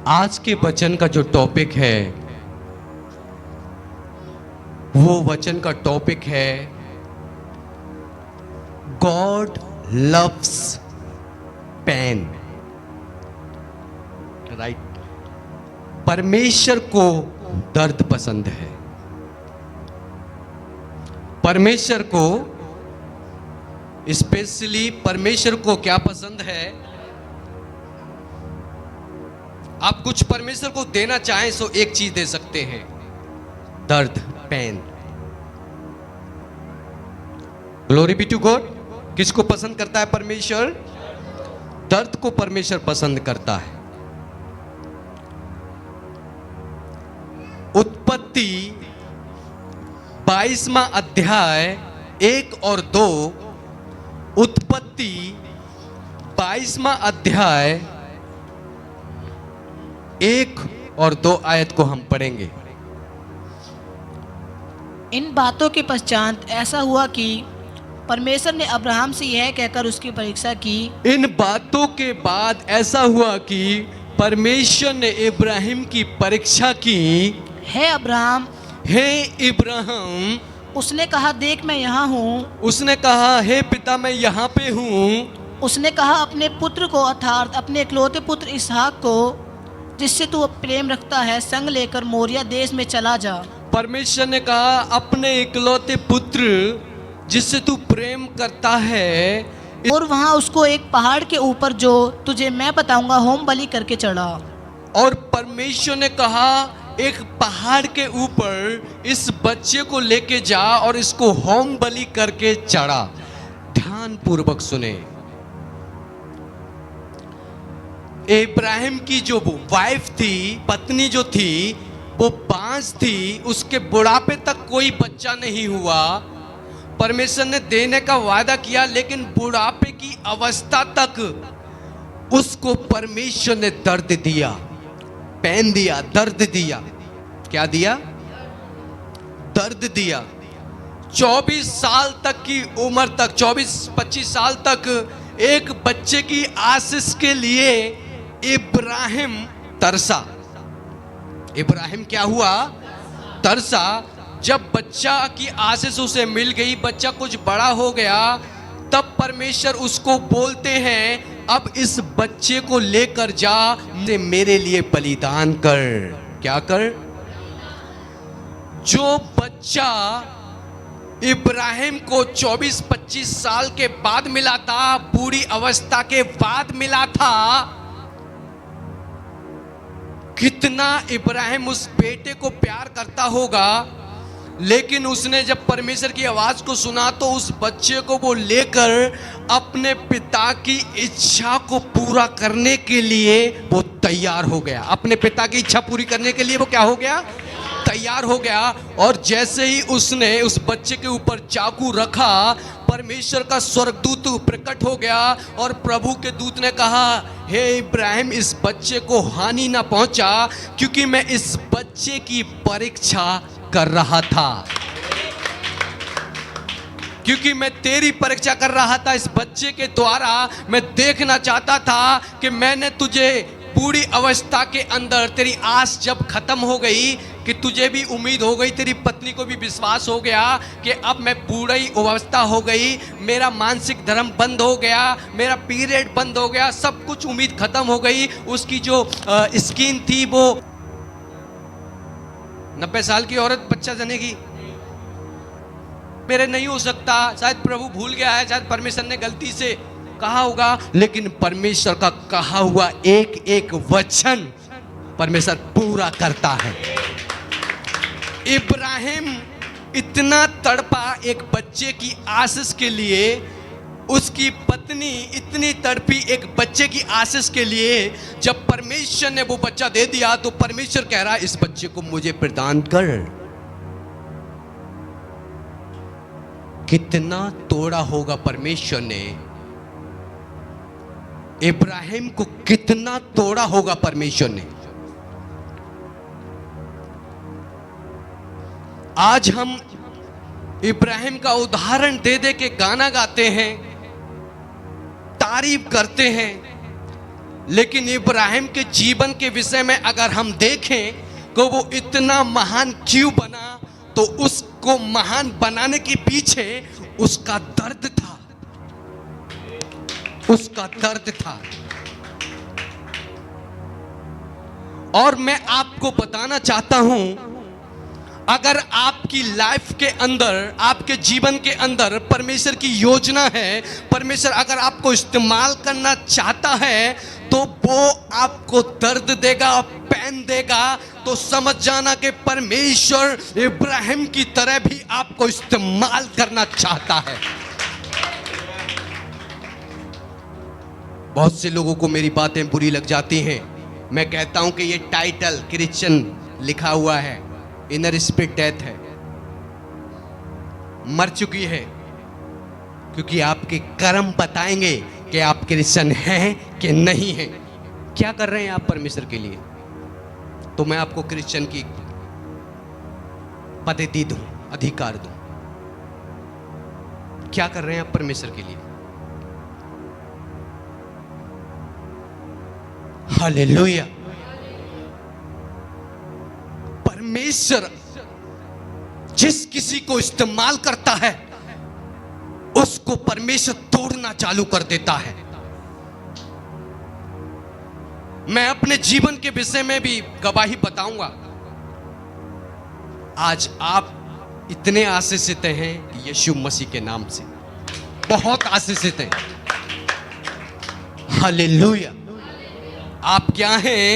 आज के वचन का जो टॉपिक है वो वचन का टॉपिक है गॉड लव्स पेन। राइट, परमेश्वर को दर्द पसंद है। परमेश्वर को स्पेशली परमेश्वर को क्या पसंद है? आप कुछ परमेश्वर को देना चाहें तो एक चीज दे सकते हैं, दर्द, pain. Glory be to God. किसको पसंद करता है परमेश्वर? दर्द को परमेश्वर पसंद करता है। उत्पत्ति 22वां अध्याय 1 और 2। उत्पत्ति 22वां अध्याय 1 और 2 आयत को हम पढ़ेंगे। इन बातों के पश्चात ऐसा हुआ कि परमेश्वर ने अब्राहम से यह कहकर उसकी परीक्षा की। इन बातों के बाद ऐसा हुआ कि परमेश्वर ने इब्राहिम की परीक्षा की। हे अब्राहम, हे इब्राहिम। उसने कहा, देख मैं यहाँ हूँ। उसने कहा, हे पिता मैं यहाँ पे हूँ। उसने कहा, अपने पुत्र को अर्थात अपने इकलौते पुत्र इसहाक को जिससे तू प्रेम रखता है संग लेकर मोरिया देश में चला जा। परमेश्वर ने कहा, अपने इकलौते पुत्र जिससे तू प्रेम करता है, और वहाँ उसको एक पहाड़ के ऊपर जो तुझे मैं बताऊंगा होम बलि करके चढ़ा। और परमेश्वर ने कहा, एक पहाड़ के ऊपर इस बच्चे को लेके जा और इसको होम बलि करके चढ़ा। ध्यान पूर्वक सुने। इब्राहिम की जो वाइफ थी, पत्नी जो थी, वो बांझ थी। उसके बुढ़ापे तक कोई बच्चा नहीं हुआ। परमेश्वर ने देने का वादा किया, लेकिन बुढ़ापे की अवस्था तक उसको परमेश्वर ने दर्द दिया, पेन दिया, दर्द दिया। क्या दिया? दर्द दिया। 24 साल तक की उम्र तक, 24-25 साल तक एक बच्चे की आशीष के लिए इब्राहिम तरसा। इब्राहिम क्या हुआ? तरसा। जब बच्चा की आशीष उसे मिल गई, बच्चा कुछ बड़ा हो गया, तब परमेश्वर उसको बोलते हैं, अब इस बच्चे को लेकर जा, मेरे लिए बलिदान कर। क्या कर? जो बच्चा इब्राहिम को 24-25 साल के बाद मिला था, बूढ़ी अवस्था के बाद मिला था, कितना इब्राहिम उस बेटे को प्यार करता होगा। लेकिन उसने जब परमेश्वर की आवाज को सुना तो उस बच्चे को वो लेकर अपने पिता की इच्छा को पूरा करने के लिए वो तैयार हो गया। अपने पिता की इच्छा पूरी करने के लिए वो क्या हो गया? तैयार हो गया। और जैसे ही उसने उस बच्चे के ऊपर चाकू रखा, परमेश्वर का स्वर्गदूत प्रकट हो गया और प्रभु के दूत ने कहा, हे इब्राहिम, इस बच्चे को हानि ना पहुंचा, क्योंकि मैं इस बच्चे की परीक्षा कर रहा था। क्योंकि मैं तेरी परीक्षा कर रहा था। इस बच्चे के द्वारा मैं देखना चाहता था कि मैंने तुझे बूढ़ी अवस्था के अंदर, तेरी आस जब खत्म हो गई, कि तुझे भी उम्मीद हो गई, तेरी पत्नी को भी विश्वास हो गया कि अब मैं बूढ़ी अवस्था हो गई, मेरा मानसिक धर्म बंद हो गया, मेरा पीरियड बंद हो गया, सब कुछ उम्मीद खत्म हो गई। उसकी जो स्किन थी वो 90 साल की औरत बच्चा जनेगी, मेरे नहीं हो सकता। शायद प्रभु भूल गया है, शायद परमेश्वर ने गलती से कहा होगा। लेकिन परमेश्वर का कहा हुआ एक एक वचन परमेश्वर पूरा करता है। इब्राहिम इतना तड़पा एक बच्चे की आशीष के लिए, उसकी पत्नी इतनी तड़पी एक बच्चे की आशीष के लिए। जब परमेश्वर ने वो बच्चा दे दिया तो परमेश्वर कह रहा है, इस बच्चे को मुझे प्रदान कर। कितना तोड़ा होगा परमेश्वर ने इब्राहिम को, कितना तोड़ा होगा परमेश्वर ने। आज हम इब्राहिम का उदाहरण दे दे के गाना गाते हैं, तारीफ करते हैं, लेकिन इब्राहिम के जीवन के विषय में अगर हम देखें कि वो इतना महान क्यों बना, तो उसको महान बनाने के पीछे उसका दर्द था, उसका दर्द था। और मैं आपको बताना चाहता हूं, अगर आपकी लाइफ के अंदर, आपके जीवन के अंदर परमेश्वर की योजना है, परमेश्वर अगर आपको इस्तेमाल करना चाहता है, तो वो आपको दर्द देगा, पैन देगा। तो समझ जाना कि परमेश्वर इब्राहिम की तरह भी आपको इस्तेमाल करना चाहता है। बहुत से लोगों को मेरी बातें बुरी लग जाती हैं। मैं कहता हूं कि ये टाइटल क्रिश्चियन लिखा हुआ है, इनर स्पिरिट डेथ है, मर चुकी है, क्योंकि आपके कर्म बताएंगे कि आप क्रिश्चियन हैं कि नहीं हैं। क्या कर रहे हैं आप परमेश्वर के लिए? तो मैं आपको क्रिश्चियन की पद्धति दूं, अधिकार दूं। क्या कर रहे हैं आप परमेश्वर के लिए? हालेलुया। परमेश्वर जिस किसी को इस्तेमाल करता है, उसको परमेश्वर तोड़ना चालू कर देता है। मैं अपने जीवन के विषय में भी गवाही बताऊंगा। आज आप इतने आशीषित हैं कि यीशु मसीह के नाम से बहुत आशीषित हैं। हालेलुया। आप क्या हैं?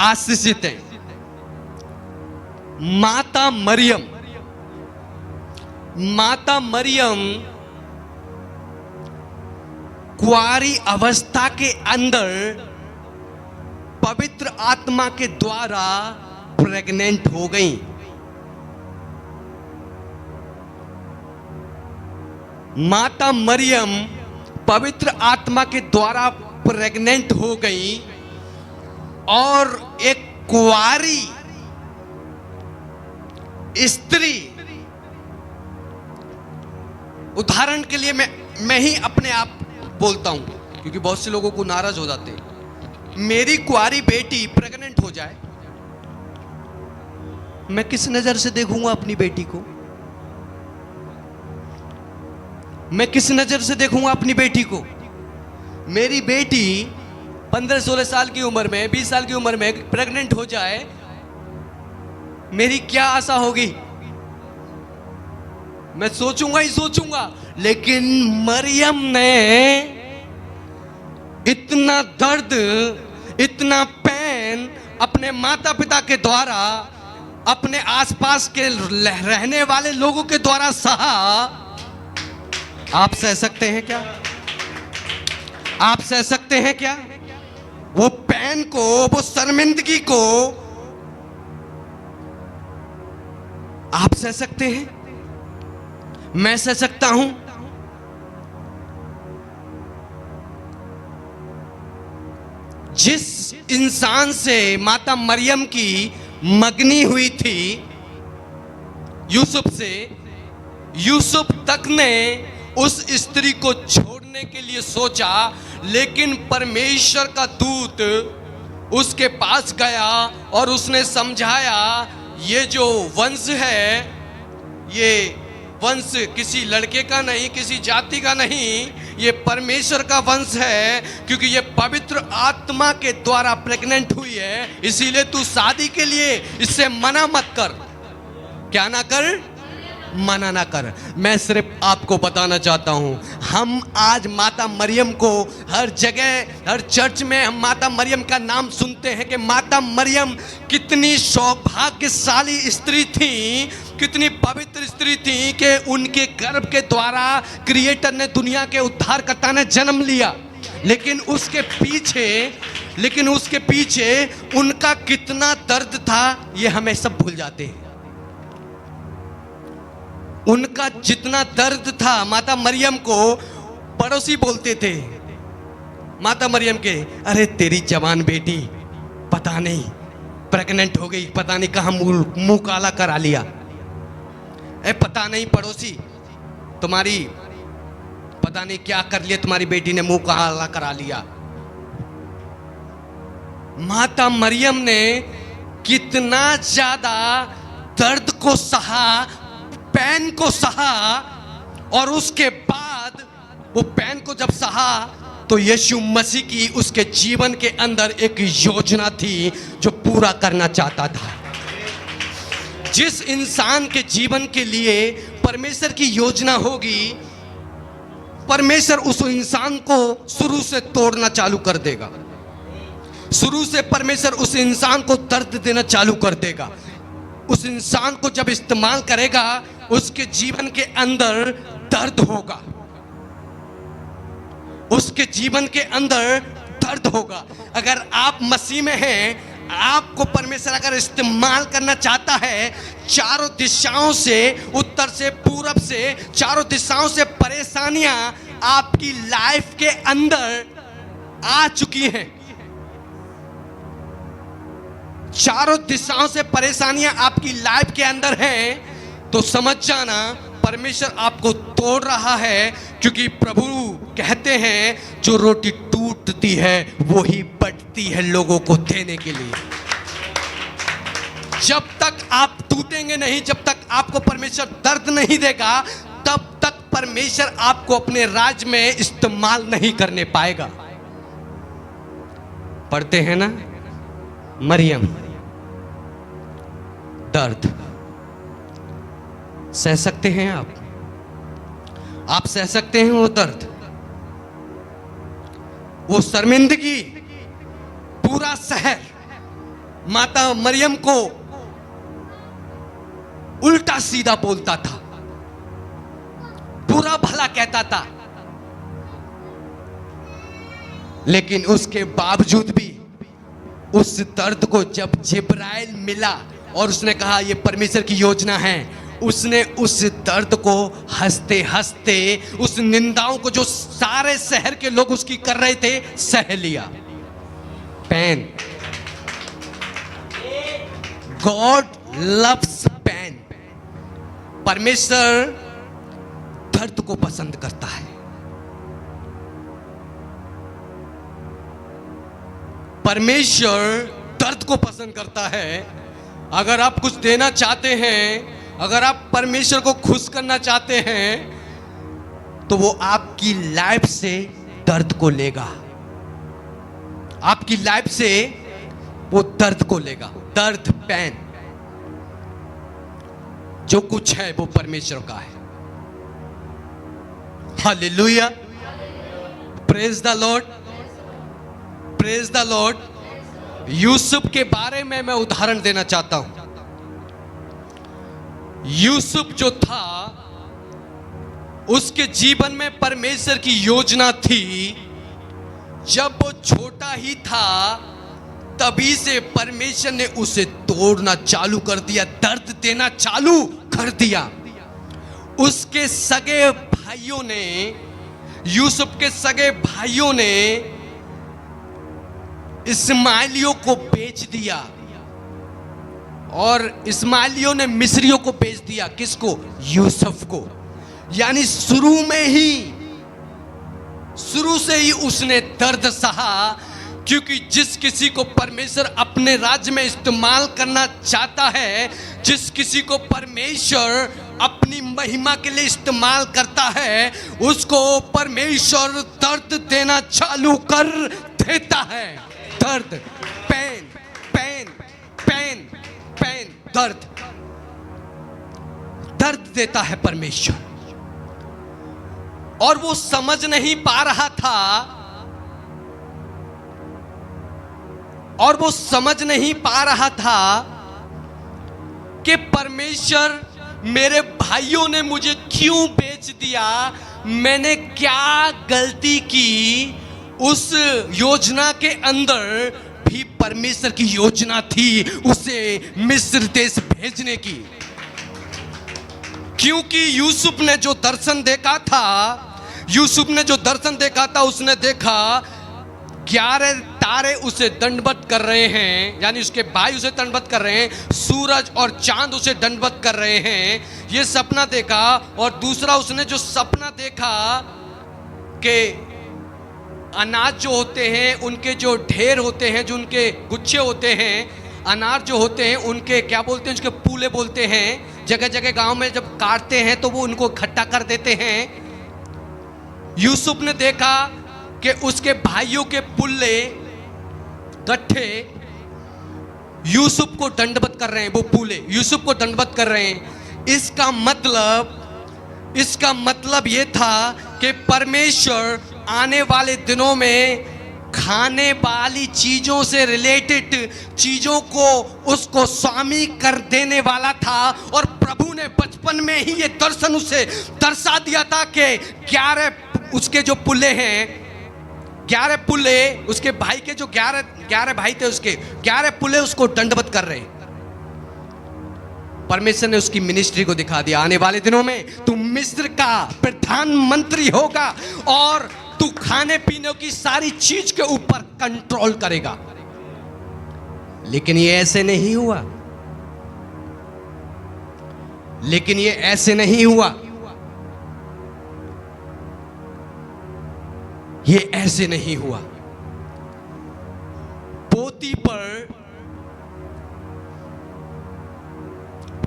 आशीषित हैं। माता मरियम कुंवारी अवस्था के अंदर पवित्र आत्मा के द्वारा प्रेग्नेंट हो गई। माता मरियम पवित्र आत्मा के द्वारा प्रेग्नेंट हो गई और एक कुंवारी स्त्री, उदाहरण के लिए मैं ही अपने आप बोलता हूं, क्योंकि बहुत से लोगों को नाराज हो जाते हैं। मेरी कुंवारी बेटी प्रेग्नेंट हो जाए, मैं किस नजर से देखूंगा अपनी बेटी को? मैं किस नजर से देखूंगा अपनी बेटी को? मेरी बेटी 15-16 साल की उम्र में, 20 साल की उम्र में प्रेग्नेंट हो जाए, मेरी क्या आशा होगी? मैं सोचूंगा ही सोचूंगा। लेकिन मरियम ने इतना दर्द, इतना पैन अपने माता पिता के द्वारा, अपने आसपास के रहने वाले लोगों के द्वारा सहा। आप सह सकते हैं क्या? आप सह सकते हैं क्या? वो पैन को, वो शर्मिंदगी को आप सह सकते हैं? मैं सह सकता हूं। जिस इंसान से माता मरियम की मगनी हुई थी, यूसुफ से, यूसुफ तक ने उस स्त्री को छोड़ने के लिए सोचा, लेकिन परमेश्वर का दूत उसके पास गया और उसने समझाया, ये जो वंश है, ये वंश किसी लड़के का नहीं, किसी जाति का नहीं, ये परमेश्वर का वंश है, क्योंकि ये पवित्र आत्मा के द्वारा प्रेग्नेंट हुई है। इसीलिए तू शादी के लिए इससे मना मत कर। क्या ना कर? मना ना कर। मैं सिर्फ आपको बताना चाहता हूं, हम आज माता मरियम को हर जगह, हर चर्च में हम माता मरियम का नाम सुनते हैं कि माता मरियम कितनी सौभाग्यशाली स्त्री थी, कितनी पवित्र स्त्री थी कि उनके गर्भ के द्वारा क्रिएटर ने, दुनिया के उद्धारकर्ता ने जन्म लिया। लेकिन उसके पीछे उनका कितना दर्द था, ये हमें सब भूल जाते हैं। उनका जितना दर्द था, माता मरियम को पड़ोसी बोलते थे माता मरियम के, अरे तेरी जवान बेटी पता नहीं प्रेग्नेंट हो गई, पता नहीं कहां मुंह काला करा लिया, पता नहीं पड़ोसी तुम्हारी पता नहीं क्या कर लिया, तुम्हारी बेटी ने मुंह काला करा लिया। माता मरियम ने कितना ज्यादा दर्द को सहा, पैन को सहा, और उसके बाद वो पैन को जब सहा तो यीशु मसीह की उसके जीवन के अंदर एक योजना थी जो पूरा करना चाहता था। जिस इंसान के जीवन के लिए परमेश्वर की योजना होगी, परमेश्वर उस इंसान को शुरू से तोड़ना चालू कर देगा। शुरू से परमेश्वर उस इंसान को दर्द देना चालू कर देगा। उस इंसान को जब इस्तेमाल करेगा, उसके जीवन के अंदर दर्द होगा, उसके जीवन के अंदर दर्द होगा। अगर आप मसीह में हैं, आपको परमेश्वर अगर इस्तेमाल करना चाहता है, चारों दिशाओं से, उत्तर से, पूरब से, चारों दिशाओं से परेशानियां आपकी लाइफ के अंदर आ चुकी हैं। चारों दिशाओं से परेशानियां आपकी लाइफ के अंदर हैं, तो समझ जाना परमेश्वर आपको तोड़ रहा है, क्योंकि प्रभु कहते हैं जो रोटी टूटती है वो ही बटती है लोगों को देने के लिए। जब तक आप टूटेंगे नहीं, जब तक आपको परमेश्वर दर्द नहीं देगा, तब तक परमेश्वर आपको अपने राज में इस्तेमाल नहीं करने पाएगा। पढ़ते हैं ना, मरियम दर्द सह सकते हैं आप सह सकते हैं वो दर्द, वो शर्मिंदगी। पूरा शहर माता मरियम को उल्टा सीधा बोलता था, बुरा भला कहता था, लेकिन उसके बावजूद भी उस दर्द को जब जिब्राइल मिला और उसने कहा यह परमेश्वर की योजना है, उसने उस दर्द को हंसते हंसते, उस निंदाओं को जो सारे शहर के लोग उसकी कर रहे थे, सह लिया। Pain, God loves pain. परमेश्वर दर्द को पसंद करता है। परमेश्वर दर्द को पसंद करता है। अगर आप कुछ देना चाहते हैं, अगर आप परमेश्वर को खुश करना चाहते हैं, तो वो आपकी लाइफ से दर्द को लेगा। आपकी लाइफ से वो दर्द को लेगा। दर्द, पेन, जो कुछ है वो परमेश्वर का है। Hallelujah, praise the Lord, praise the Lord. Yusuf के बारे में मैं उदाहरण देना चाहता हूं। यूसुफ जो था, उसके जीवन में परमेश्वर की योजना थी। जब वो छोटा ही था, तभी से परमेश्वर ने उसे तोड़ना चालू कर दिया, दर्द देना चालू कर दिया। उसके सगे भाइयों ने, यूसुफ के सगे भाइयों ने इस्माइलियों को बेच दिया, और इस्माइलियों ने मिस्रियों को बेच दिया। किसको? यूसुफ को। यानी शुरू से ही उसने दर्द सहा, क्योंकि जिस किसी को परमेश्वर अपने राज्य में इस्तेमाल करना चाहता है, जिस किसी को परमेश्वर अपनी महिमा के लिए इस्तेमाल करता है, उसको परमेश्वर दर्द देना चालू कर देता है। दर्द, पेन, पेन, पेन, पेन, दर्द, दर्द देता है परमेश्वर। और वो समझ नहीं पा रहा था, और वो समझ नहीं पा रहा था कि परमेश्वर, मेरे भाइयों ने मुझे क्यों बेच दिया, मैंने क्या गलती की। उस योजना के अंदर भी परमेश्वर की योजना थी उसे मिस्र देश भेजने की। क्योंकि यूसुफ ने जो दर्शन देखा था, यूसुफ ने जो दर्शन देखा था, उसने देखा 11 तारे उसे दंडवत कर रहे हैं, यानी उसके भाई उसे दंडवत कर रहे हैं, सूरज और चांद उसे दंडवत कर रहे हैं। ये सपना देखा। और दूसरा उसने जो सपना देखा कि अनाज जो होते हैं उनके जो ढेर होते हैं, जो उनके गुच्छे होते हैं, अनार जो होते हैं उनके क्या बोलते हैं, उसके पूले बोलते हैं। जगह जगह गांव में जब काटते हैं तो वो उनको इकट्ठा कर देते हैं। यूसुफ ने देखा कि उसके भाइयों के पुल्ले गट्ठे यूसुफ को दंडवत कर रहे हैं, वो पूले यूसुफ को दंडवत कर रहे हैं। इसका मतलब ये था कि परमेश्वर आने वाले दिनों में खाने वाली चीजों से रिलेटेड चीजों को उसको स्वामी कर देने वाला था। और प्रभु ने बचपन में ही ये दर्शन उसे दर्शा दिया था कि 11 उसके जो पुल्ले हैं, 11 पुल्ले उसके भाई के, जो 11 भाई थे उसके 11 पुल्ले उसको दंडवत कर रहे हैं। परमेश्वर ने उसकी मिनिस्ट्री को दिखा दिया, आने वाले दिनों में तू मिस्र का प्रधानमंत्री होगा और तू खाने पीने की सारी चीज के ऊपर कंट्रोल करेगा। लेकिन ये ऐसे नहीं हुआ, लेकिन ये ऐसे नहीं हुआ, ये ऐसे नहीं हुआ।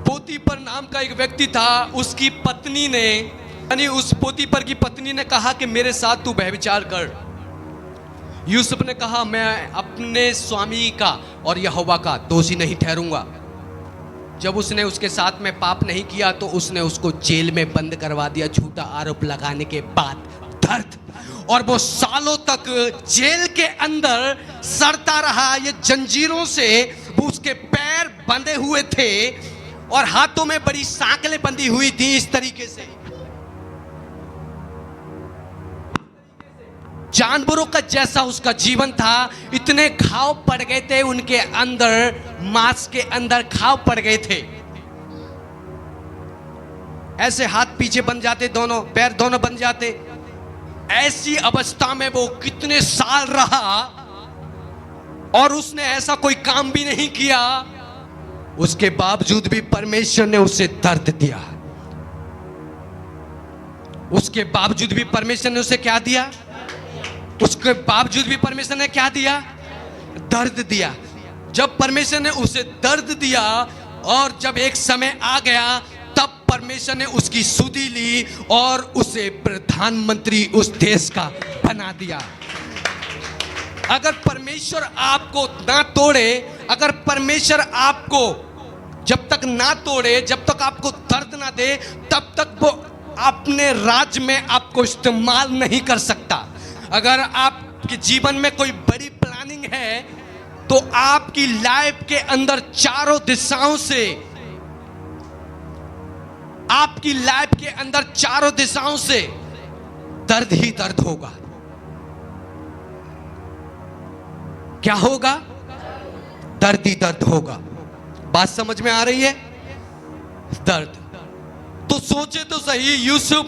पोतीपर नाम का एक व्यक्ति था, उसकी पत्नी ने, यानी उस पोतीपर की पत्नी ने कहा कि मेरे साथ तू व्यभिचार कर। यूसुफ ने कहा मैं अपने स्वामी का और यहोवा का दोषी नहीं ठहरूंगा। जब उसने उसके साथ में पाप नहीं किया तो उसने उसको जेल में बंद करवा दिया, झूठा आरोप लगाने के बाद। दर्द, और वो सालों तक जेल के अंदर सड़ता रहा। ये जंजीरों से वो उसके पैर बंधे हुए थे और हाथों में बड़ी सांकलें बंधी हुई थी। इस तरीके से जानवरों का जैसा उसका जीवन था। इतने घाव पड़ गए थे उनके अंदर, मांस के अंदर घाव पड़ गए थे। ऐसे हाथ पीछे बन जाते, दोनों पैर दोनों बन जाते। ऐसी अवस्था में वो कितने साल रहा और उसने ऐसा कोई काम भी नहीं किया। उसके बावजूद भी परमेश्वर ने उसे दर्द दिया। उसके बावजूद भी परमेश्वर ने उसे क्या दिया? उसके बावजूद भी परमेश्वर ने क्या दिया? दर्द दिया। जब परमेश्वर ने उसे दर्द दिया और जब एक समय आ गया, तब परमेश्वर ने उसकी सुधि ली और उसे प्रधानमंत्री उस देश का बना दिया। अगर परमेश्वर आपको ना तोड़े, अगर परमेश्वर आपको जब तक ना तोड़े, जब तक आपको दर्द ना दे, तब तक वो अपने राज्य में आपको इस्तेमाल नहीं कर सकता। अगर आपके जीवन में कोई बड़ी प्लानिंग है तो आपकी लाइफ के अंदर चारों दिशाओं से, आपकी लाइफ के अंदर चारों दिशाओं से दर्द ही दर्द होगा। क्या होगा? दर्द ही दर्द होगा। बात समझ में आ रही है? दर्द। तो सोचे तो सही, यूसुफ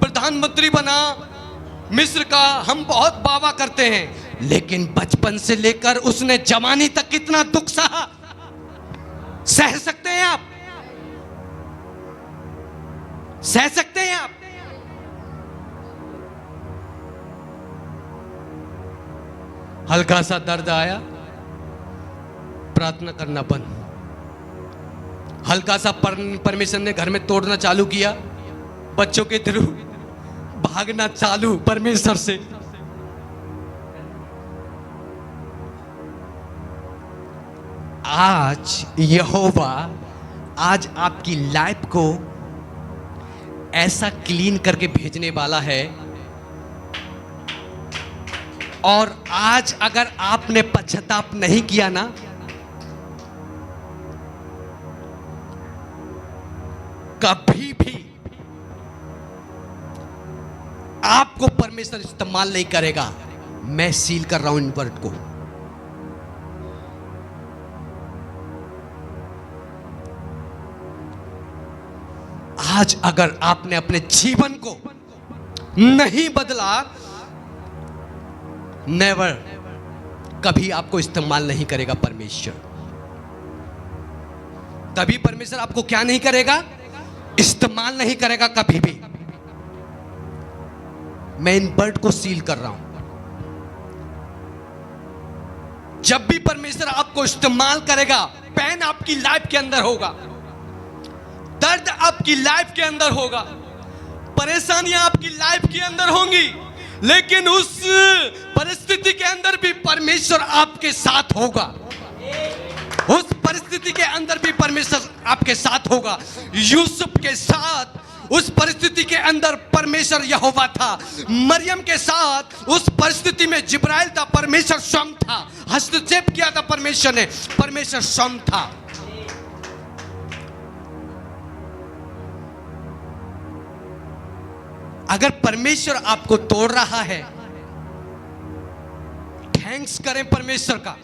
प्रधानमंत्री बना मिस्र का, हम बहुत वाह करते हैं, लेकिन बचपन से लेकर उसने जवानी तक कितना दुख सहा। सह सकते हैं आप? सह सकते हैं आप? हल्का सा दर्द आया, प्रार्थना करना बंद। हल्का सा परमेश्वर ने घर में तोड़ना चालू किया, बच्चों के थ्रू भागना चालू परमेश्वर से। आज यहोवा आज आपकी लाइफ को ऐसा क्लीन करके भेजने वाला है। और आज अगर आपने पश्चाताप नहीं किया ना, कभी भी आपको परमेश्वर इस्तेमाल नहीं करेगा। मैं सील कर रहा हूं इन वर्ड को। आज अगर आपने अपने जीवन को नहीं बदला, नेवर, कभी आपको इस्तेमाल नहीं करेगा परमेश्वर। कभी परमेश्वर आपको क्या नहीं करेगा? इस्तेमाल नहीं करेगा कभी भी। मैं इन वर्ड को सील कर रहा हूं। जब भी परमेश्वर आपको इस्तेमाल करेगा, पेन आपकी लाइफ के अंदर होगा, दर्द आपकी लाइफ के अंदर होगा, परेशानियां आपकी लाइफ के अंदर होंगी, लेकिन उस परिस्थिति के अंदर भी परमेश्वर आपके साथ होगा। उस परिस्थिति के अंदर भी परमेश्वर आपके साथ होगा। यूसुफ के साथ उस परिस्थिति के अंदर परमेश्वर यहोवा था। मरियम के साथ उस परिस्थिति में जिब्राइल था, परमेश्वर स्वयं था। हस्तक्षेप किया था परमेश्वर ने, परमेश्वर स्वयं था। अगर परमेश्वर आपको तोड़ रहा है, थैंक्स करें परमेश्वर का।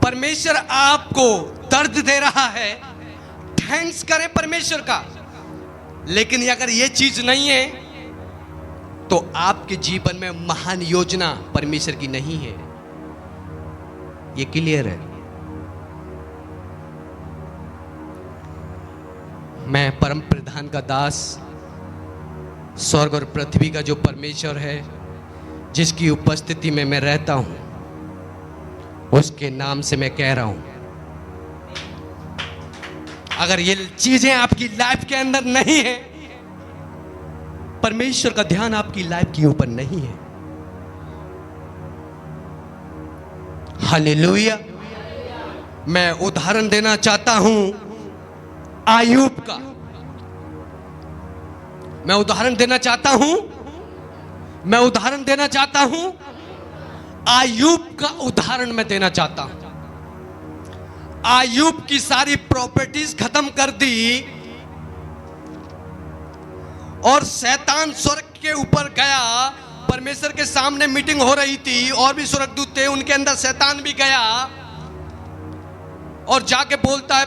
परमेश्वर आपको दर्द दे रहा है, थैंक्स करें परमेश्वर का। लेकिन अगर यह चीज नहीं है तो आपके जीवन में महान योजना परमेश्वर की नहीं है। यह क्लियर है। मैं परम प्रधान का दास, स्वर्ग और पृथ्वी का जो परमेश्वर है, जिसकी उपस्थिति में मैं रहता हूं, उसके नाम से मैं कह रहा हूं, अगर ये चीजें आपकी लाइफ के अंदर नहीं है, परमेश्वर का ध्यान आपकी लाइफ के ऊपर नहीं है। हालेलुया। मैं उदाहरण देना चाहता हूं आयूब का। मैं उदाहरण देना चाहता हूं आयूब का उदाहरण मैं देना चाहता हूं। आयूब की सारी प्रॉपर्टीज खत्म कर दी और शैतान स्वर्ग के ऊपर गया। परमेश्वर के सामने मीटिंग हो रही थी और भी स्वर्गदूत थे, उनके अंदर शैतान भी गया और जाके बोलता है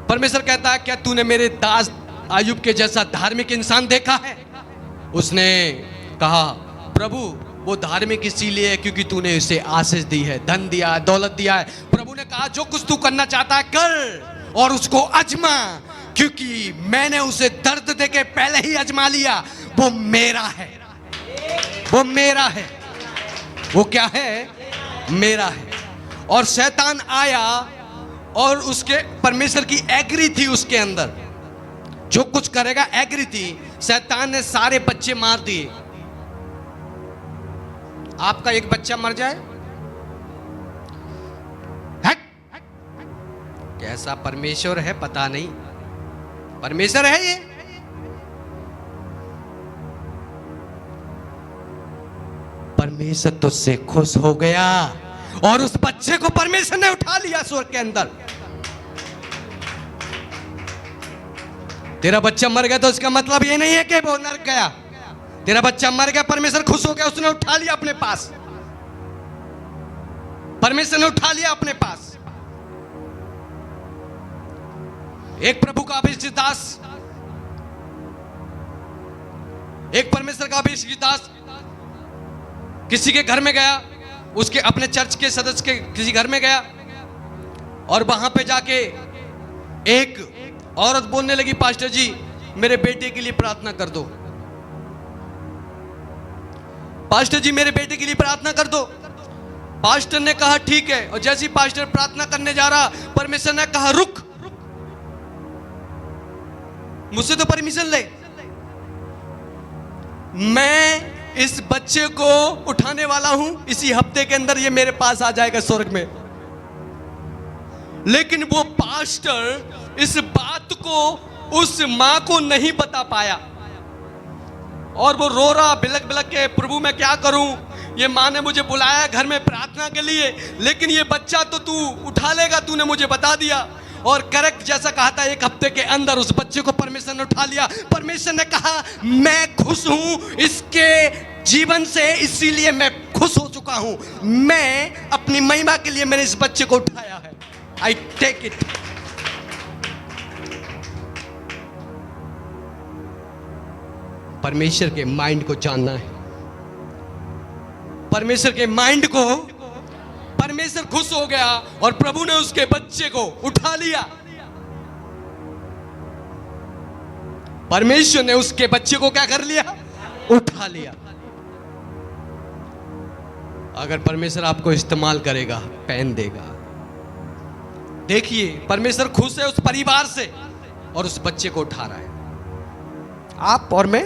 परमेश्वर कहता है, क्या तूने मेरे दास आयूब के जैसा धार्मिक इंसान देखा है? उसने कहा, प्रभु वो धार्मिक इसीलिए है क्योंकि तूने उसे आशीष दी है, धन दिया है, दौलत दिया है। प्रभु ने कहा, जो कुछ तू करना चाहता है कर और उसको आजमा, क्योंकि मैंने उसे दर्द देके पहले ही आजमा लिया। वो मेरा है, वो मेरा है। वो क्या है? मेरा है। और शैतान आया और उसके परमेश्वर की एग्री थी, उसके अंदर जो कुछ करेगा एग्री थी। शैतान ने सारे बच्चे मार दिए। आपका एक बच्चा मर जाए, कैसा परमेश्वर है पता नहीं, परमेश्वर है ये। परमेश्वर तुझसे खुश हो गया और उस बच्चे को परमेश्वर ने उठा लिया स्वर्ग के अंदर। तेरा बच्चा मर गया तो इसका मतलब ये नहीं है कि वो नरक गया। तेरा बच्चा मर गया, परमेश्वर खुश हो गया, उसने उठा लिया अपने पास। परमेश्वर ने उठा लिया अपने पास। एक प्रभु का अभिषिक्त दास, एक परमेश्वर का अभिषिक्त दास किसी के घर में गया, उसके अपने चर्च के सदस्य के किसी घर में गया और वहां पे जाके एक औरत बोलने लगी, पास्टर जी मेरे बेटे के लिए प्रार्थना कर दो, पास्टर जी मेरे बेटे के लिए प्रार्थना कर दो। पास्टर ने कहा ठीक है, और जैसे ही पास्टर प्रार्थना करने जा रहा, परमेश्वर ने कहा रुक, मुझसे तो परमिशन ले, मैं इस बच्चे को उठाने वाला हूं, इसी हफ्ते के अंदर ये मेरे पास आ जाएगा स्वर्ग में। लेकिन वो पास्टर इस बात को उस मां को नहीं बता पाया और वो रो रहा बिलक बिलक के, प्रभु मैं क्या करूं, ये मां ने मुझे बुलाया घर में प्रार्थना के लिए, लेकिन ये बच्चा तो तू उठा लेगा, तूने मुझे बता दिया। और करेक्ट जैसा कहा था, एक हफ्ते के अंदर उस बच्चे को परमेश्वर ने उठा लिया। परमेश्वर ने कहा मैं खुश हूं इसके जीवन से, इसीलिए मैं खुश हो चुका हूं, मैं अपनी महिमा के लिए मैंने इस बच्चे को उठाया है। I take it. परमेश्वर के माइंड को जानना है। परमेश्वर के माइंड को, परमेश्वर खुश हो गया और प्रभु ने उसके बच्चे को उठा लिया। परमेश्वर ने उसके बच्चे को क्या कर लिया? उठा लिया। अगर परमेश्वर आपको इस्तेमाल करेगा, पहन देगा। देखिए, परमेश्वर खुश है उस परिवार से और उस बच्चे को उठा रहा है। आप और मैं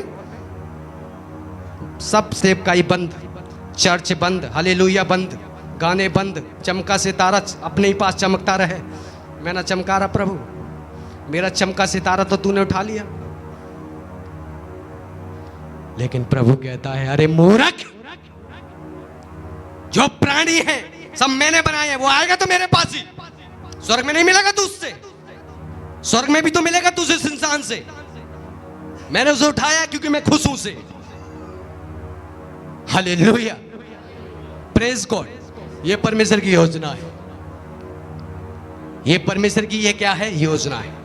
सब सेवकाई बंद, चर्च बंद, हालेलुया बंद, गाने बंद, चमका सितारा अपने ही पास चमकता रहे। मैं ना चमका रहा प्रभु, मेरा चमका सितारा तो तूने उठा लिया। लेकिन प्रभु कहता है, अरे मूर्ख, जो प्राणी है सब मैंने बनाए हैं, वो आएगा तो मेरे पास ही। स्वर्ग में नहीं मिलेगा तुझसे, स्वर्ग में भी तो मिलेगा तुझे इस इंसान से। मैंने उसे उठाया क्योंकि मैं खुश हूं उसे। Hallelujah, praise God. ये परमेश्वर की योजना है, ये परमेश्वर की ये क्या है, योजना है।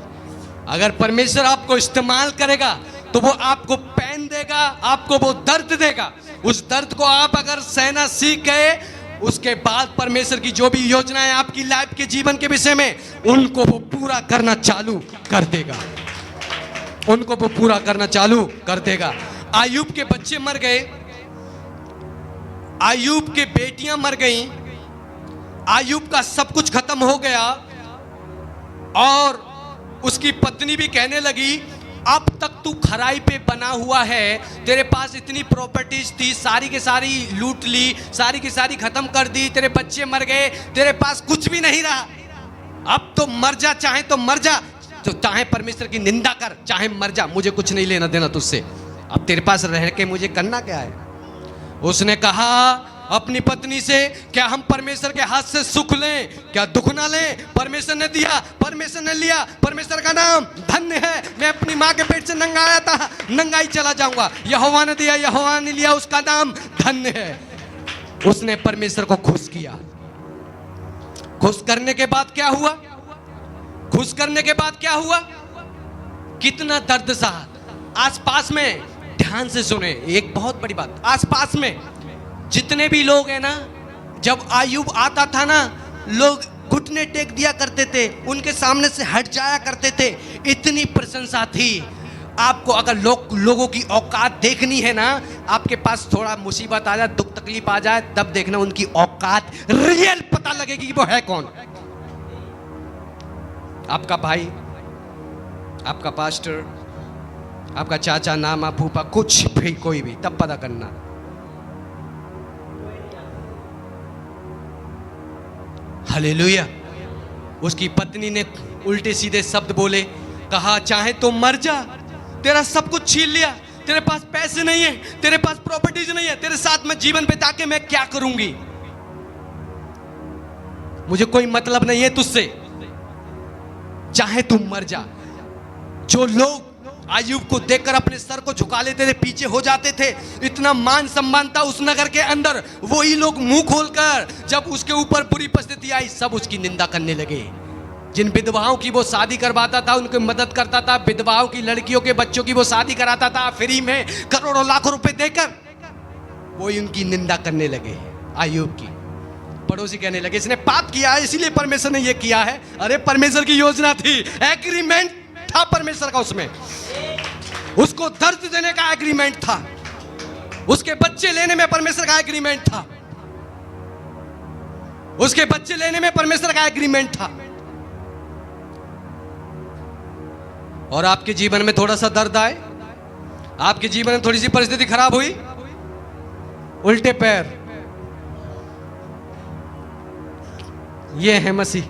अगर परमेश्वर आपको इस्तेमाल करेगा तो वो आपको पहन देगा, आपको वो दर्द देगा। उस दर्द को आप अगर सहना सीख गए, उसके बाद परमेश्वर की जो भी योजनाएं आपकी लाइफ के जीवन के विषय में, उनको वो पूरा करना चालू कर देगा, उनको वो पूरा करना चालू कर देगा। आयूब के बच्चे मर गए, आयूब के बेटियां मर गईं, आयूब का सब कुछ खत्म हो गया और उसकी पत्नी भी कहने लगी, अब तक तू खराई पे बना हुआ है, तेरे पास इतनी प्रॉपर्टीज थी, सारी की सारी लूट ली, सारी की सारी खत्म कर दी, तेरे बच्चे मर गए, तेरे पास कुछ भी नहीं रहा, अब तो मर जा, चाहे तो मर जा, तो चाहे परमेश्वर की निंदा कर, चाहे मर जा, मुझे कुछ नहीं लेना देना तुझसे, अब तेरे पास रह के मुझे करना क्या है। उसने कहा अपनी पत्नी से, क्या हम परमेश्वर के हाथ से सुख लें, क्या दुख ना लें। परमेश्वर ने दिया, परमेश्वर ने लिया, परमेश्वर का नाम धन्य है। मैं अपनी माँ के पेट से नंगा आया था, नंगा ही चला जाऊंगा। यहोवा ने दिया, यहोवा ने लिया, उसका नाम धन्य है। उसने परमेश्वर को खुश किया। खुश करने के बाद क्या हुआ, खुश करने के बाद क्या हुआ, कितना दर्द सहा। आसपास में, ध्यान से सुने, एक बहुत बड़ी बात, आसपास में जितने भी लोग हैं ना, जब आयूब आता था ना, लोग घुटने टेक दिया करते थे, उनके सामने से हट जाया करते थे, इतनी प्रशंसा थी। आपको अगर लोगों की औकात देखनी है ना, आपके पास थोड़ा मुसीबत आ जाए, दुख तकलीफ आ जाए, तब देखना उनकी औकात रियल पता लगेगी कि वो है कौन। आपका भाई, आपका पास्टर, आपका चाचा, नामा, फूफा, कुछ भी, कोई भी, तब पता करना। हालेलुया। उसकी पत्नी ने उल्टे सीधे शब्द बोले, कहा चाहे तो मर जा, तेरा सब कुछ छीन लिया, तेरे पास पैसे नहीं है, तेरे पास प्रॉपर्टीज नहीं है, तेरे साथ में जीवन बिता के मैं क्या करूंगी, मुझे कोई मतलब नहीं है तुझसे, चाहे तू मर जा। जो लोग आयूब को देखकर अपने सर को झुका लेते थे, पीछे हो जाते थे, इतना मान सम्मान था उस नगर के अंदर, वही लोग मुंह खोलकर जब उसके ऊपर बुरी परिस्थिति आई, सब उसकी निंदा करने लगे। जिन विधवाओं की वो शादी करवाता था, उनकी मदद करता था, विधवाओं की लड़कियों के बच्चों की वो शादी कराता था फ्री में, करोड़ों लाखों रुपए देकर, वही उनकी निंदा करने लगे। आयूब की पड़ोसी कहने लगे, इसने पाप किया है इसीलिए परमेश्वर ने ये किया है। अरे परमेश्वर की योजना थी, एग्रीमेंट था परमेश्वर का, उसमें उसको दर्द देने का एग्रीमेंट था, उसके बच्चे लेने में परमेश्वर का एग्रीमेंट था, उसके बच्चे लेने में परमेश्वर का एग्रीमेंट था। और आपके जीवन में थोड़ा सा दर्द आए, आपके जीवन में थोड़ी सी परिस्थिति खराब हुई, उल्टे पैर, ये है मसीह।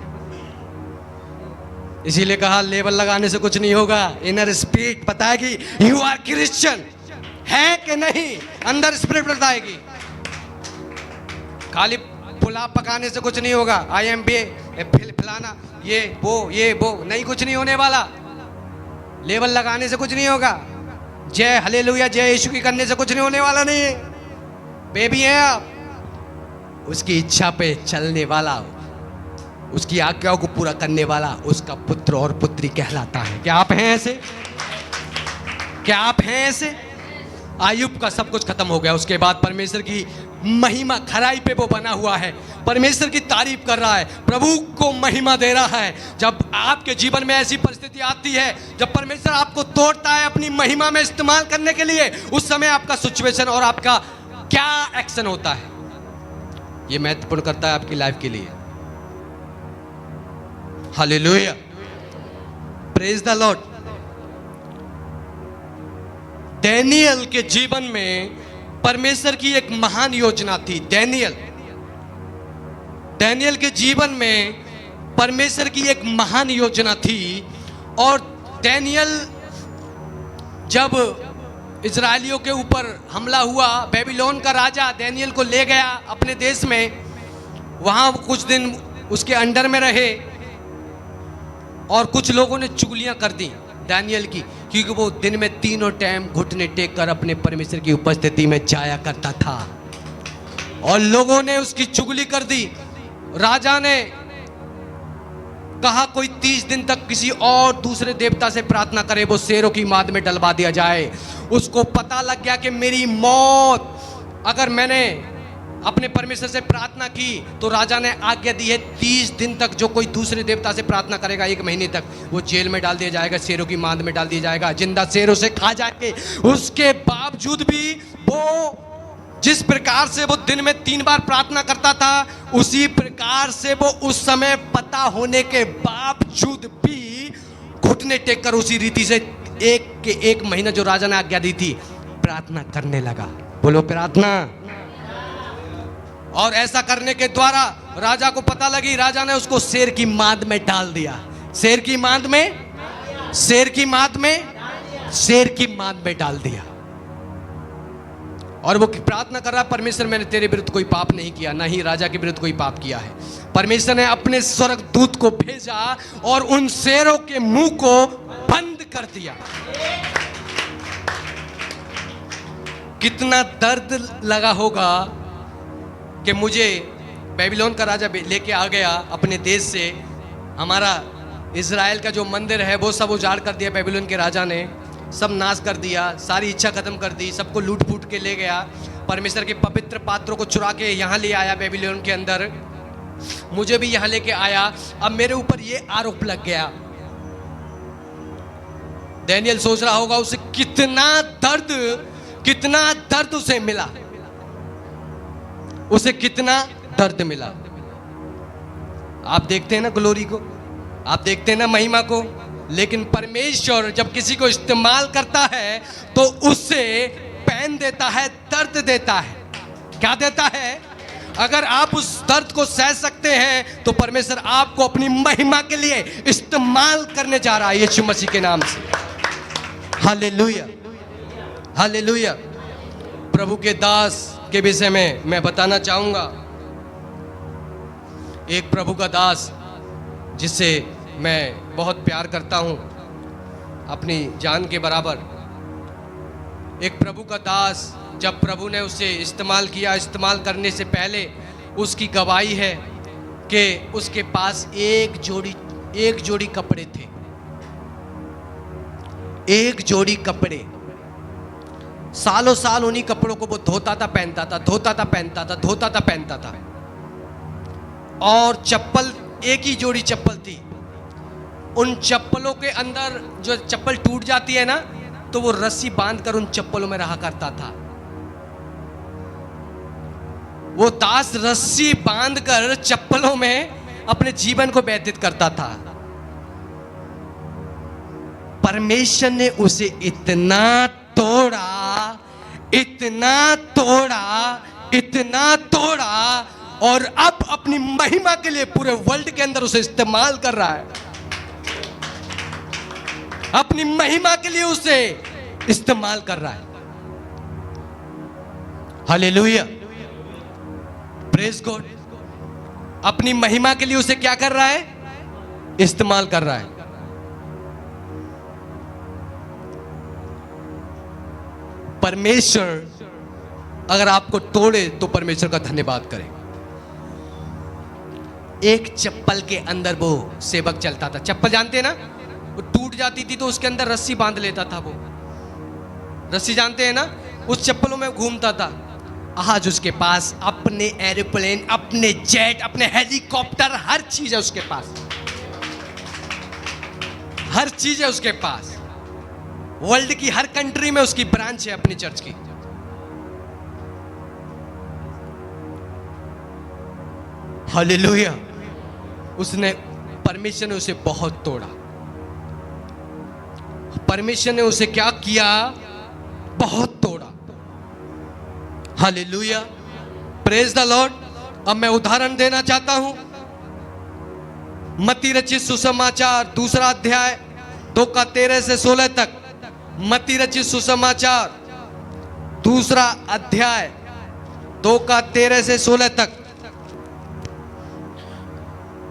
इसीलिए कहा लेबल लगाने से कुछ नहीं होगा, इनर स्पिरिट बताएगी यू आर क्रिश्चियन है कि नहीं, अंदर स्पिरिट बताएगी। खाली पुलाव पकाने से कुछ नहीं होगा, आई एम बे फलाना ये वो नहीं, कुछ नहीं होने वाला। लेबल लगाने से कुछ नहीं होगा, जय हालेलुया जय यीशु की करने से कुछ नहीं होने वाला। नहीं है, बेबी हैं आप, उसकी इच्छा पे चलने वाला, उसकी आज्ञाओं को पूरा करने वाला उसका पुत्र और पुत्री कहलाता है। क्या आप हैं ऐसे? क्या आप हैं ऐसे? आयूब का सब कुछ खत्म हो गया, उसके बाद परमेश्वर की महिमा, खराई पे वो बना हुआ है, परमेश्वर की तारीफ कर रहा है, प्रभु को महिमा दे रहा है। जब आपके जीवन में ऐसी परिस्थिति आती है, जब परमेश्वर आपको तोड़ता है अपनी महिमा में इस्तेमाल करने के लिए, उस समय आपका सिचुएशन और आपका क्या एक्शन होता है, ये महत्वपूर्ण करता है आपकी लाइफ के लिए। Hallelujah, praise the Lord. Daniel के जीवन में परमेश्वर की एक महान योजना थी। डैनियल के जीवन में परमेश्वर की एक महान योजना थी। और डैनियल जब इजरायलियों के ऊपर हमला हुआ, बेबीलोन का राजा डैनियल को ले गया अपने देश में, वहां कुछ दिन उसके अंडर में रहे और कुछ लोगों ने चुगलियां कर दी डैनियल की, क्योंकि वो दिन में तीनों टाइम घुटने टेक कर अपने परमेश्वर की उपस्थिति में जाया करता था और लोगों ने उसकी चुगली कर दी। राजा ने कहा कोई 30 दिन तक किसी और दूसरे देवता से प्रार्थना करे, वो शेरों की माद में डलवा दिया जाए। उसको पता लग गया कि मेरी मौत, अगर मैंने अपने परमेश्वर से प्रार्थना की तो राजा ने आज्ञा दी है 30 दिन तक जो कोई दूसरे देवता से प्रार्थना करेगा, 1 महीने तक, वो जेल में डाल दिया जाएगा, शेरों की मांद में डाल दिया जाएगा, जिंदा शेरों से खा जाएंगे। उसके बावजूद भी वो जिस प्रकार से वो दिन में 3 बार प्रार्थना करता था, उसी प्रकार से वो उस समय पता होने के बावजूद भी घुटने टेक कर उसी रीति से 1 महीना जो राजा ने आज्ञा दी थी प्रार्थना करने लगा। बोलो प्रार्थना। और ऐसा करने के द्वारा राजा को पता लगी, राजा ने उसको शेर की मांद में डाल दिया। शेर की मांद में डाल दिया। और वो प्रार्थना कर रहा, परमेश्वर मैंने तेरे विरुद्ध कोई पाप नहीं किया, ना ही राजा के विरुद्ध कोई पाप किया है। परमेश्वर ने अपने स्वर्गदूत को भेजा और उन शेरों के मुंह को बंद कर दिया। कितना दर्द लगा होगा कि मुझे बेबीलोन का राजा लेके आ गया अपने देश से, हमारा इज़राइल का जो मंदिर है वो सब उजाड़ कर दिया बेबीलोन के राजा ने, सब नाश कर दिया, सारी इच्छा खत्म कर दी, सबको लूट फूट के ले गया, परमेश्वर के पवित्र पात्रों को चुरा के यहाँ ले आया बेबीलोन के अंदर, मुझे भी यहाँ लेके आया। अब मेरे ऊपर ये आरोप लग गया। डैनियल सोच रहा होगा उसे कितना दर्द उसे मिला, उसे कितना दर्द मिला। आप देखते हैं ना ग्लोरी को, आप देखते हैं ना महिमा को, लेकिन परमेश्वर जब किसी को इस्तेमाल करता है तो उससे पेन देता है, दर्द देता है। क्या देता है? अगर आप उस दर्द को सह सकते हैं तो परमेश्वर आपको अपनी महिमा के लिए इस्तेमाल करने जा रहा है यीशु मसीह के नाम से। Hallelujah, hallelujah. प्रभु के दास के विषय में मैं बताना चाहूंगा। एक प्रभु का दास जिससे मैं बहुत प्यार करता हूं अपनी जान के बराबर, एक प्रभु का दास, जब प्रभु ने उसे इस्तेमाल किया, इस्तेमाल करने से पहले उसकी गवाही है कि उसके पास एक जोड़ी कपड़े थे, एक जोड़ी कपड़े। सालों साल उन्हीं कपड़ों को वो धोता था, पहनता था, धोता था, पहनता था, धोता था, पहनता था। और चप्पल, एक ही जोड़ी चप्पल थी। उन चप्पलों के अंदर जो चप्पल टूट जाती है ना, तो वो रस्सी बांधकर उन चप्पलों में रहा करता था। वो दास रस्सी बांधकर चप्पलों में अपने जीवन को व्यतीत करता था। परमेश्वर ने उसे इतना तोड़ा, इतना तोड़ा, इतना तोड़ा, और अब अपनी महिमा के लिए पूरे वर्ल्ड के अंदर उसे इस्तेमाल कर रहा है। अपनी महिमा के लिए उसे इस्तेमाल कर रहा है। Hallelujah, praise God. अपनी महिमा के लिए उसे क्या कर रहा है? इस्तेमाल कर रहा है। परमेश्वर अगर आपको तोड़े तो परमेश्वर का धन्यवाद करें। एक चप्पल के अंदर वो सेवक चलता था। चप्पल जानते हैं ना, वो टूट जाती थी तो उसके अंदर रस्सी बांध लेता था। वो रस्सी जानते हैं ना, उस चप्पलों में घूमता था। आज उसके पास अपने एरोप्लेन, अपने जेट, अपने हेलीकॉप्टर, हर चीज है उसके पास, हर चीज है उसके पास। वर्ल्ड की हर कंट्री में उसकी ब्रांच है अपनी चर्च की। हालेलुया। उसने, परमेश्वर ने उसे बहुत तोड़ा। परमेश्वर ने उसे क्या किया? बहुत तोड़ा। Hallelujah, praise the Lord. अब मैं उदाहरण देना चाहता हूं। मत्ती रचित सुसमाचार 2 अध्याय 2:13 से 16 तक। मत्ती रचित सुसमाचार 2 अध्याय 2:13 से 16 तक।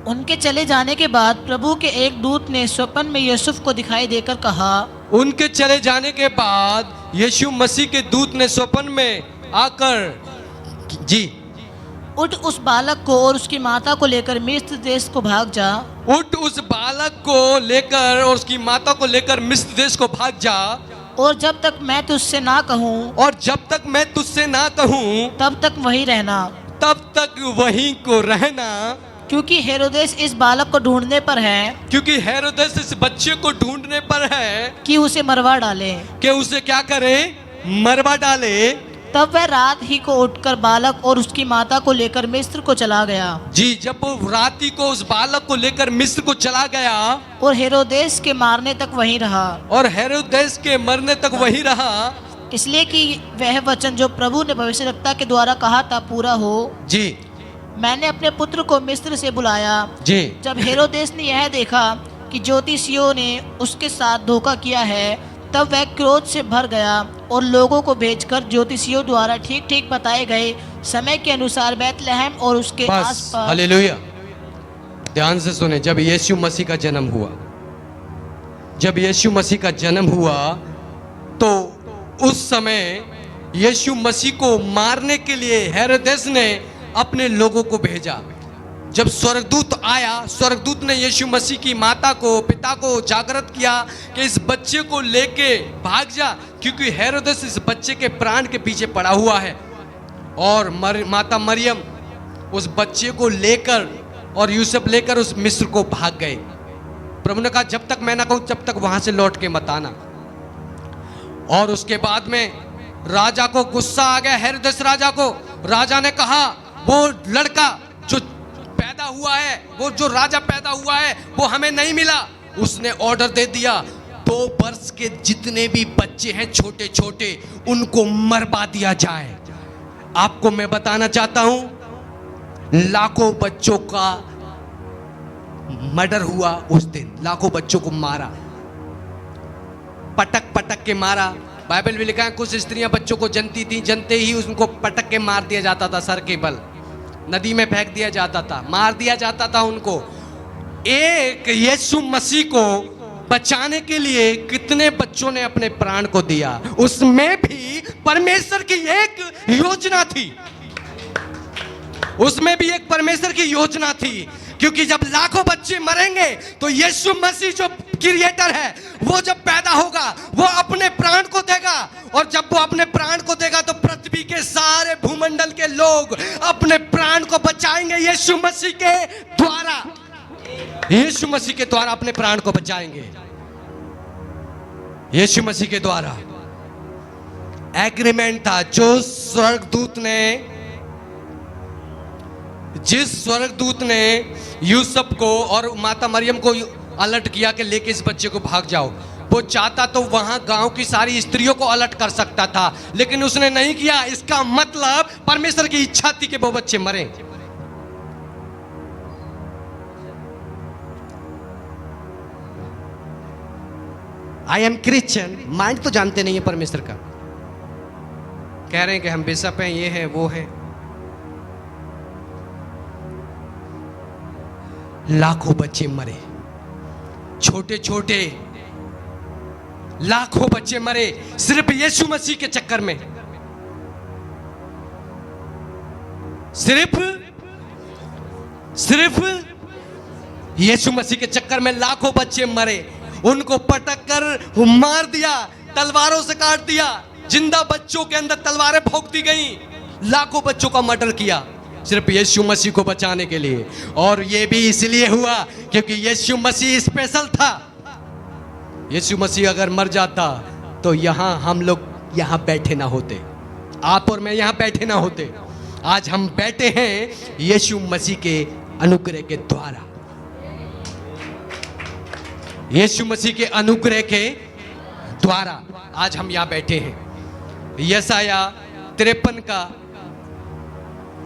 उनके चले जाने के बाद प्रभु के एक दूत ने स्वप्न में यूसुफ को दिखाई देकर कहा, उनके चले जाने के बाद यीशु मसीह के दूत ने स्वप्न में आकर, जी, उठ उस बालक को और उसकी माता को लेकर मिस्र देश को भाग जा। उठ उस बालक को लेकर और उसकी माता को लेकर मिस्र देश को भाग जा। और जब तक मैं तुझसे ना कहूँ, और जब तक मैं तुझसे ना कहूँ तब तक वहीं रहना, तब तक वहीं को रहना, क्योंकि हेरोदेस इस बालक को ढूंढने पर है क्योंकि हेरोदेस इस बच्चे को ढूंढने पर है कि उसे मरवा डाले। कि उसे क्या करे? मरवा डाले। तब वह रात ही को उठकर बालक और उसकी माता को लेकर मिस्र को चला गया। जी, जब वो राती को उस बालक को लेकर मिस्र को चला गया और हेरोदेस के मारने तक वहीं रहा। और हेरोदेस के मरने तक वहीं रहा, इसलिए कि वह वचन जो प्रभु ने भविष्यवक्ता के द्वारा कहा था पूरा हो, जी, मैंने अपने पुत्र को मिस्र से बुलाया। जी। जब हेरोदेस ने यह देखा कि ज्योतिषियों ने उसके साथ धोखा किया है, तब वह क्रोध से भर गया और लोगों को भेजकर ज्योतिषियों द्वारा ठीक ठीक बताए गए समय के अनुसार बैतलहम और उसके बस, आसपास। हालेलुया। ध्यान से सुने। जब यीशु मसीह का जन्म हुआ, जब यीशु मसीह का जन्म हुआ तो उस समय यीशु मसीह को मारने के लिए हेरोदेस ने अपने लोगों को भेजा। जब स्वर्गदूत आया, स्वर्गदूत ने यीशु मसीह की माता को, पिता को जागृत किया कि इस बच्चे को लेके भाग जा, क्योंकि हेरोदेस इस बच्चे के प्राण के पीछे पड़ा हुआ है। और माता मरियम उस बच्चे को लेकर और यूसुफ लेकर उस मिस्र को भाग गए। प्रभु ने कहा जब तक मैं ना कहूं तब तक वहां से लौट के मत आना। और उसके बाद में राजा को गुस्सा आ गया, हेरोदेस राजा को। राजा ने कहा वो लड़का जो पैदा हुआ है, वो जो राजा पैदा हुआ है, वो हमें नहीं मिला। उसने ऑर्डर दे दिया 2 वर्ष के जितने भी बच्चे हैं छोटे छोटे, उनको मरवा दिया जाए। आपको मैं बताना चाहता हूं, लाखों बच्चों का मर्डर हुआ उस दिन। लाखों बच्चों को मारा, पटक पटक के मारा। बाइबल में लिखा है कुछ स्त्रियां बच्चों को जनती थी, जनते ही उनको पटक के मार दिया जाता था, सर के बल नदी में फेंक दिया जाता था, मार दिया जाता था उनको। एक यीशु मसीह को बचाने के लिए कितने बच्चों ने अपने प्राण को दिया। उसमें भी परमेश्वर की एक योजना थी, उसमें भी एक परमेश्वर की योजना थी। क्योंकि जब लाखों बच्चे मरेंगे तो यीशु मसीह जो क्रिएटर है, वो जब पैदा होगा वो अपने प्राण को देगा। और जब वो अपने प्राण को देगा तो पृथ्वी के सारे भूमंडल के लोग अपने प्राण को बचाएंगे यीशु मसीह के द्वारा। यीशु मसीह के द्वारा अपने प्राण को बचाएंगे, यीशु मसीह के द्वारा। एग्रीमेंट था जो स्वर्गदूत ने, जिस स्वर्गदूत ने यूसुफ को और माता मरियम को अलर्ट किया कि लेके इस बच्चे को भाग जाओ, वो चाहता तो वहां गांव की सारी स्त्रियों को अलर्ट कर सकता था, लेकिन उसने नहीं किया। इसका मतलब परमेश्वर की इच्छा थी कि वो बच्चे मरें। आई एम क्रिश्चियन, माइंड तो जानते नहीं है परमेश्वर का। कह रहे हैं कि हम बिशप हैं, ये है वो है। लाखों बच्चे मरे, छोटे छोटे लाखों बच्चे मरे सिर्फ यीशु मसीह के चक्कर में। सिर्फ यीशु मसीह के चक्कर में लाखों बच्चे मरे। उनको पटक कर मार दिया, तलवारों से काट दिया, जिंदा बच्चों के अंदर तलवारें भोंक दी गई। लाखों बच्चों का मर्डर किया सिर्फ यीशु मसीह को बचाने के लिए। और ये भी इसलिए हुआ क्योंकि यीशु मसीह स्पेशल था। यीशु मसीह अगर मर जाता तो यहां हम लोग यहां बैठे ना होते, आप और मैं यहां बैठे ना होते। आज हम बैठे हैं यीशु मसीह के अनुग्रह के द्वारा, यीशु मसीह के अनुग्रह के द्वारा आज हम यहाँ बैठे हैं। यशाया 53 का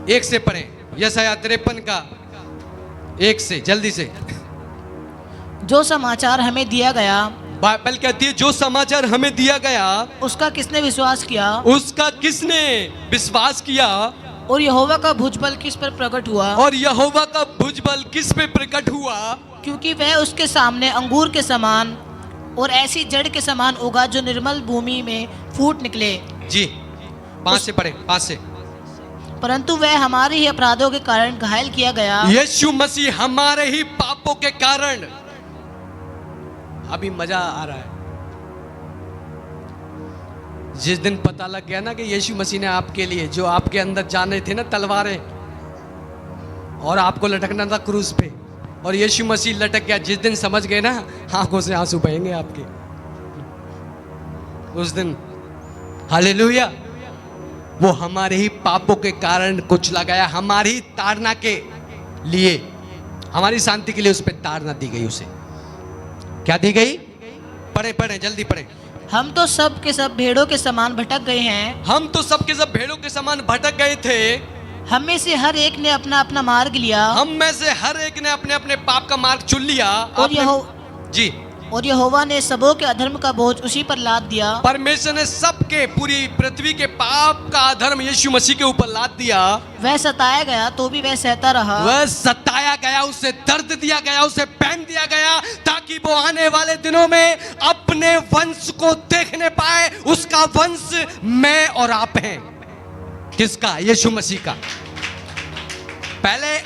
1 से पढ़ें। यशाया 53 का 1 से, जल्दी से। जो समाचार हमें दिया गया, बाइबल कहती है जो समाचार हमें दिया गया उसका किसने विश्वास किया, उसका किसने विश्वास किया, और यहोवा का भुजबल किस पर प्रकट हुआ, और यहोवा का भुजबल किस पे प्रकट हुआ, क्योंकि वह उसके सामने अंगूर के समान और ऐसी जड़ के समान उगा जो निर्मल भूमि में फूट निकले। जी 5 से पढ़े, 5 से। परंतु वह हमारे ही अपराधों के कारण घायल किया गया। यीशु मसीह हमारे ही पापों के कारण, अभी मजा आ रहा है, जिस दिन पता लग गया ना कि यीशु मसीह ने आपके लिए, जो आपके अंदर जाने थे ना तलवारें, और आपको लटकना था क्रूस पे, और यीशु मसीह लटक गया, जिस दिन समझ गए ना, आंखों से आंसू बहेंगे आपके उस दिन। हालेलुया। वो हमारे ही पापों के कारण कुचला गया, हमारी ताड़ना के लिए, हमारी शांति के लिए उस पर ताड़ना दी गई। उसे क्या दी गई? पढ़े पढ़े, जल्दी पढ़े। हम तो सब के सब भेड़ों के समान भटक गए हैं, हम तो सब के सब भेड़ों के समान भटक गए थे, हम में से हर एक ने अपना अपना मार्ग लिया, हम में से हर एक ने अपने अपने पाप का मार्ग चुन लिया। जी, और यहोवा ने सबों के अधर्म का बोझ उसी पर लाद दिया। परमेश्वर ने सबके, पूरी पृथ्वी के पाप का अधर्म यीशु मसीह के ऊपर लाद दिया। वह सताया गया तो भी वह सहता रहा, वह सताया गया, उसे दर्द दिया गया, उसे पहन दिया गया, ताकि वो आने वाले दिनों में अपने वंश को देखने पाए। उसका वंश मैं और आप हैं। किसका? यीशु मसीह का। पहले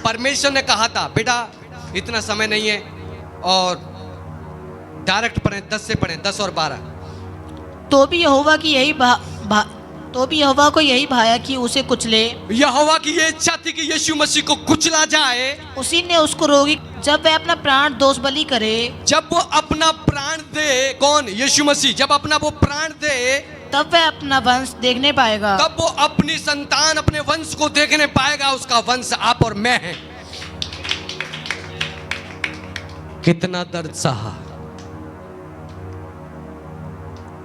परमेश्वर ने कहा था, बेटा इतना समय नहीं है, और डायरेक्ट पढ़ें, 10 से पढ़ें, 10 और 12। तो भी यहोवा को यही भाया कि उसे कुचले। यहोवा की ये इच्छा थी कि यीशु मसीह को कुचला जाए। उसी ने उसको रोगी, जब वह अपना प्राण दोष बलि करे, जब वो अपना प्राण दे, कौन? यीशु मसीह। जब अपना वो प्राण दे, तब वह अपना वंश देखने पाएगा, तब वो अपनी संतान, अपने वंश को देखने पाएगा। उसका वंश आप और मैं हैं। कितना दर्द सहा।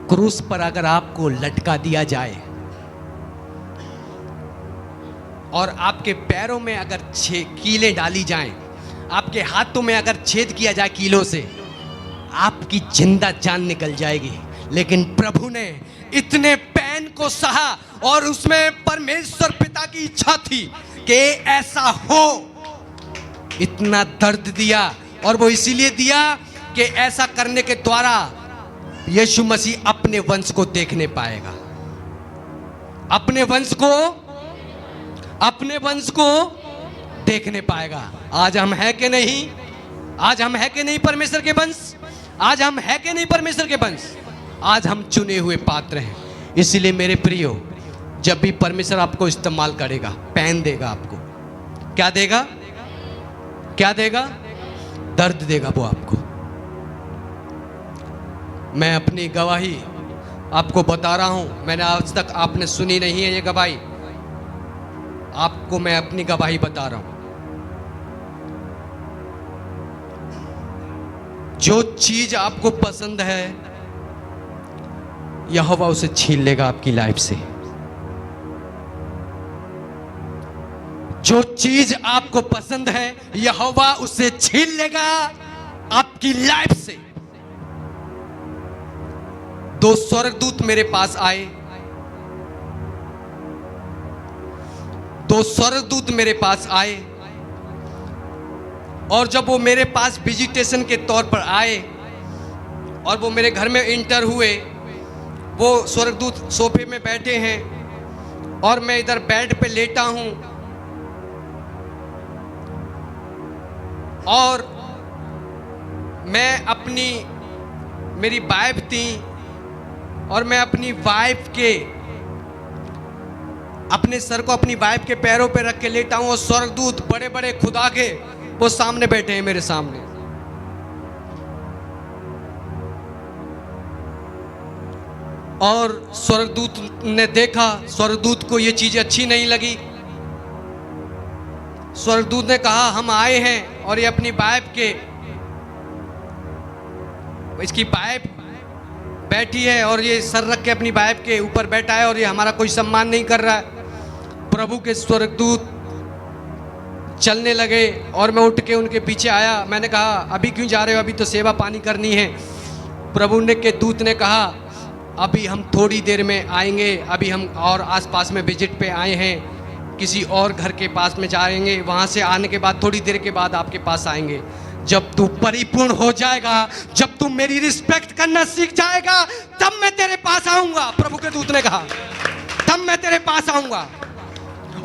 क्रूस पर अगर आपको लटका दिया जाए और आपके पैरों में अगर कीलें डाली जाएं, आपके हाथों में अगर छेद किया जाए कीलों से, आपकी जिंदा जान निकल जाएगी। लेकिन प्रभु ने इतने पैन को सहा, और उसमें परमेश्वर पिता की इच्छा थी कि ऐसा हो। इतना दर्द दिया, और वो इसीलिए दिया कि ऐसा करने के द्वारा यीशु मसीह अपने वंश को देखने पाएगा। अपने वंश को देखने पाएगा। आज हम हैं कि नहीं? आज हम हैं कि नहीं परमेश्वर के वंश? आज हम हैं कि नहीं परमेश्वर के वंश? आज हम चुने हुए पात्र हैं। इसीलिए मेरे प्रियो, जब भी परमेश्वर आपको इस्तेमाल करेगा, पहन देगा आपको। क्या देगा? क्या देगा? दर्द देगा वो आपको। मैं अपनी गवाही आपको बता रहा हूं, मैंने आज तक आपने सुनी नहीं है ये गवाही, आपको मैं अपनी गवाही बता रहा हूं। जो चीज आपको पसंद है, यहोवा उसे छीन लेगा आपकी लाइफ से। जो चीज आपको पसंद है, यहोवा उसे छीन लेगा आपकी लाइफ से। 2 स्वर्गदूत मेरे पास आए, 2 स्वर्गदूत मेरे पास आए, और जब वो मेरे पास विजिटेशन के तौर पर आए और वो मेरे घर में इंटर हुए, वो स्वर्गदूत सोफे में बैठे हैं और मैं इधर बेड पे लेटा हूं, और मैं अपनी, मेरी वाइफ थी, और मैं अपनी वाइफ के, अपने सर को अपनी वाइफ के पैरों पे रख के लेटा हूं, और स्वर्गदूत बड़े बड़े खुदा के वो सामने बैठे हैं मेरे सामने। और स्वर्गदूत ने देखा, स्वर्गदूत को ये चीज़ अच्छी नहीं लगी। स्वर्गदूत ने कहा हम आए हैं और ये अपनी वाइफ के, इसकी वाइफ बैठी है और ये सर रख के अपनी वाइफ के ऊपर बैठा है और ये हमारा कोई सम्मान नहीं कर रहा है। प्रभु के स्वर्गदूत चलने लगे और मैं उठ के उनके पीछे आया। मैंने कहा अभी क्यों जा रहे हो, अभी तो सेवा पानी करनी है। प्रभु ने के दूत ने कहा अभी हम थोड़ी देर में आएंगे, अभी हम और आसपास में विजिट पे आए हैं, किसी और घर के पास में जाएंगे, वहाँ से आने के बाद थोड़ी देर के बाद आपके पास आएंगे। जब तू परिपूर्ण हो जाएगा, जब तू मेरी रिस्पेक्ट करना सीख जाएगा, तब मैं तेरे पास आऊंगा। प्रभु के दूत ने कहा तब मैं तेरे पास आऊंगा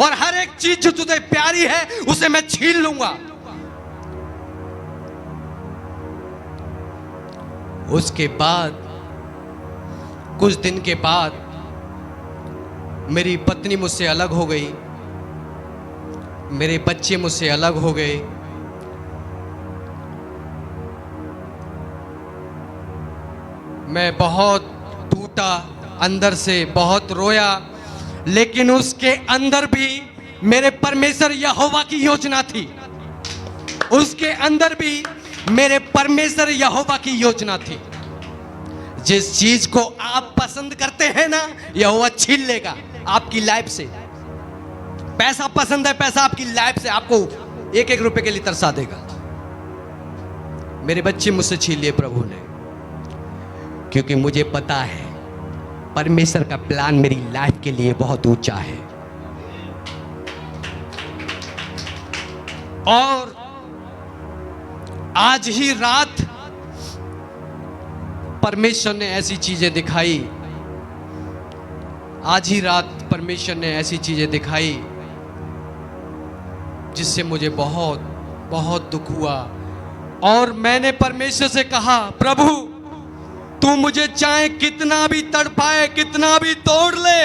और हर एक चीज जो तुझे प्यारी है उसे मैं छीन लूंगा। उसके बाद कुछ दिन के बाद मेरी पत्नी मुझसे अलग हो गई, मेरे बच्चे मुझसे अलग हो गए। मैं बहुत टूटा, अंदर से बहुत रोया, लेकिन उसके अंदर भी मेरे परमेश्वर यहोवा की योजना थी। उसके अंदर भी मेरे परमेश्वर यहोवा की योजना थी। जिस चीज को आप पसंद करते हैं ना, यहोवा छीन लेगा आपकी लाइफ से। पैसा पसंद है, पैसा आपकी लाइफ से आपको एक एक रुपए के लिए तरसा देगा। मेरे बच्चे मुझसे छीन लिए प्रभु ने, क्योंकि मुझे पता है परमेश्वर का प्लान मेरी लाइफ के लिए बहुत ऊंचा है। और आज ही रात परमेश्वर ने ऐसी चीजें दिखाई, आज ही रात परमेश्वर ने ऐसी चीजें दिखाई जिससे मुझे बहुत बहुत दुख हुआ। और मैंने परमेश्वर से कहा प्रभु तू मुझे चाहे कितना भी तड़पाए, कितना भी तोड़ ले,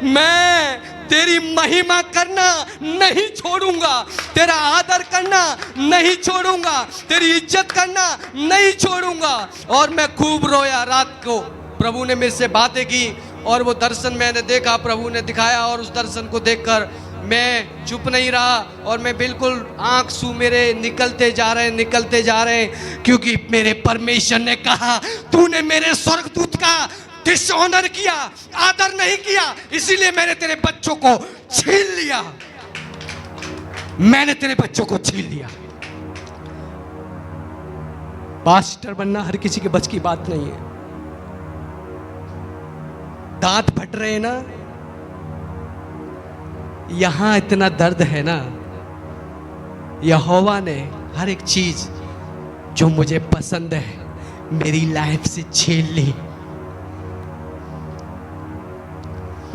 मैं तेरी महिमा करना नहीं छोड़ूंगा, तेरा आदर करना नहीं छोड़ूंगा, तेरी इज्जत करना नहीं छोड़ूंगा। और मैं खूब रोया रात को। प्रभु ने मेरे से बातें की और वो दर्शन मैंने देखा, प्रभु ने दिखाया, और उस दर्शन को देखकर मैं चुप नहीं रहा और मैं बिल्कुल आंसू मेरे निकलते जा रहे हैं, क्योंकि मेरे परमेश्वर ने कहा तूने मेरे स्वर्गदूत का डिसऑनर किया, आदर नहीं किया, इसीलिए मैंने तेरे बच्चों को छीन लिया। मैंने तेरे बच्चों को छीन लिया। पास्टर बनना हर किसी के बस की बात नहीं है। दांत फट रहे हैं ना, यहां इतना दर्द है ना, यहोवा ने हर एक चीज जो मुझे पसंद है मेरी लाइफ से छीन ली।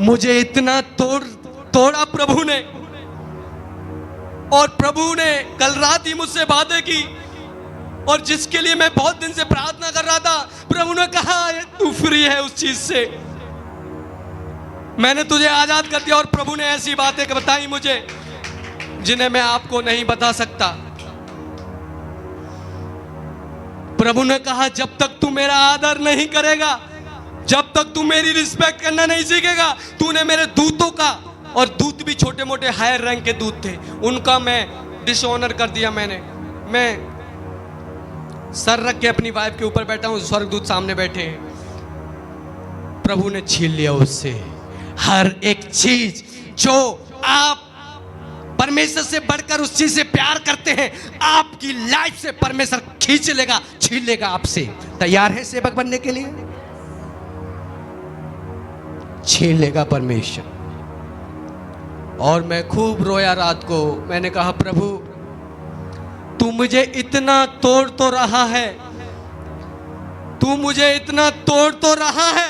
मुझे इतना तोड़ा प्रभु ने, और प्रभु ने कल रात ही मुझसे बातें की, और जिसके लिए मैं बहुत दिन से प्रार्थना कर रहा था, प्रभु ने कहा तू फ्री है उस चीज से, मैंने तुझे आजाद कर दिया। और प्रभु ने ऐसी बातें बताई मुझे जिन्हें मैं आपको नहीं बता सकता। प्रभु ने कहा जब तक तू मेरा आदर नहीं करेगा, जब तक तू मेरी रिस्पेक्ट करना नहीं सीखेगा, तूने मेरे दूतों का, और दूत भी छोटे मोटे हायर रैंक के दूत थे, उनका मैं डिसऑनर कर दिया। मैं सर रख के अपनी वाइफ के ऊपर बैठा हूं, स्वर्गदूत सामने बैठे हैं। प्रभु ने छीन लिया उससे हर एक चीज जो आप परमेश्वर से बढ़कर उस चीज से प्यार करते हैं, आपकी लाइफ से परमेश्वर खींच लेगा, छीन लेगा आपसे। तैयार है सेवक बनने के लिए? छीन लेगा परमेश्वर। और मैं खूब रोया रात को। मैंने कहा प्रभु तू मुझे इतना तोड़ तो रहा है, तू मुझे इतना तोड़ तो रहा है,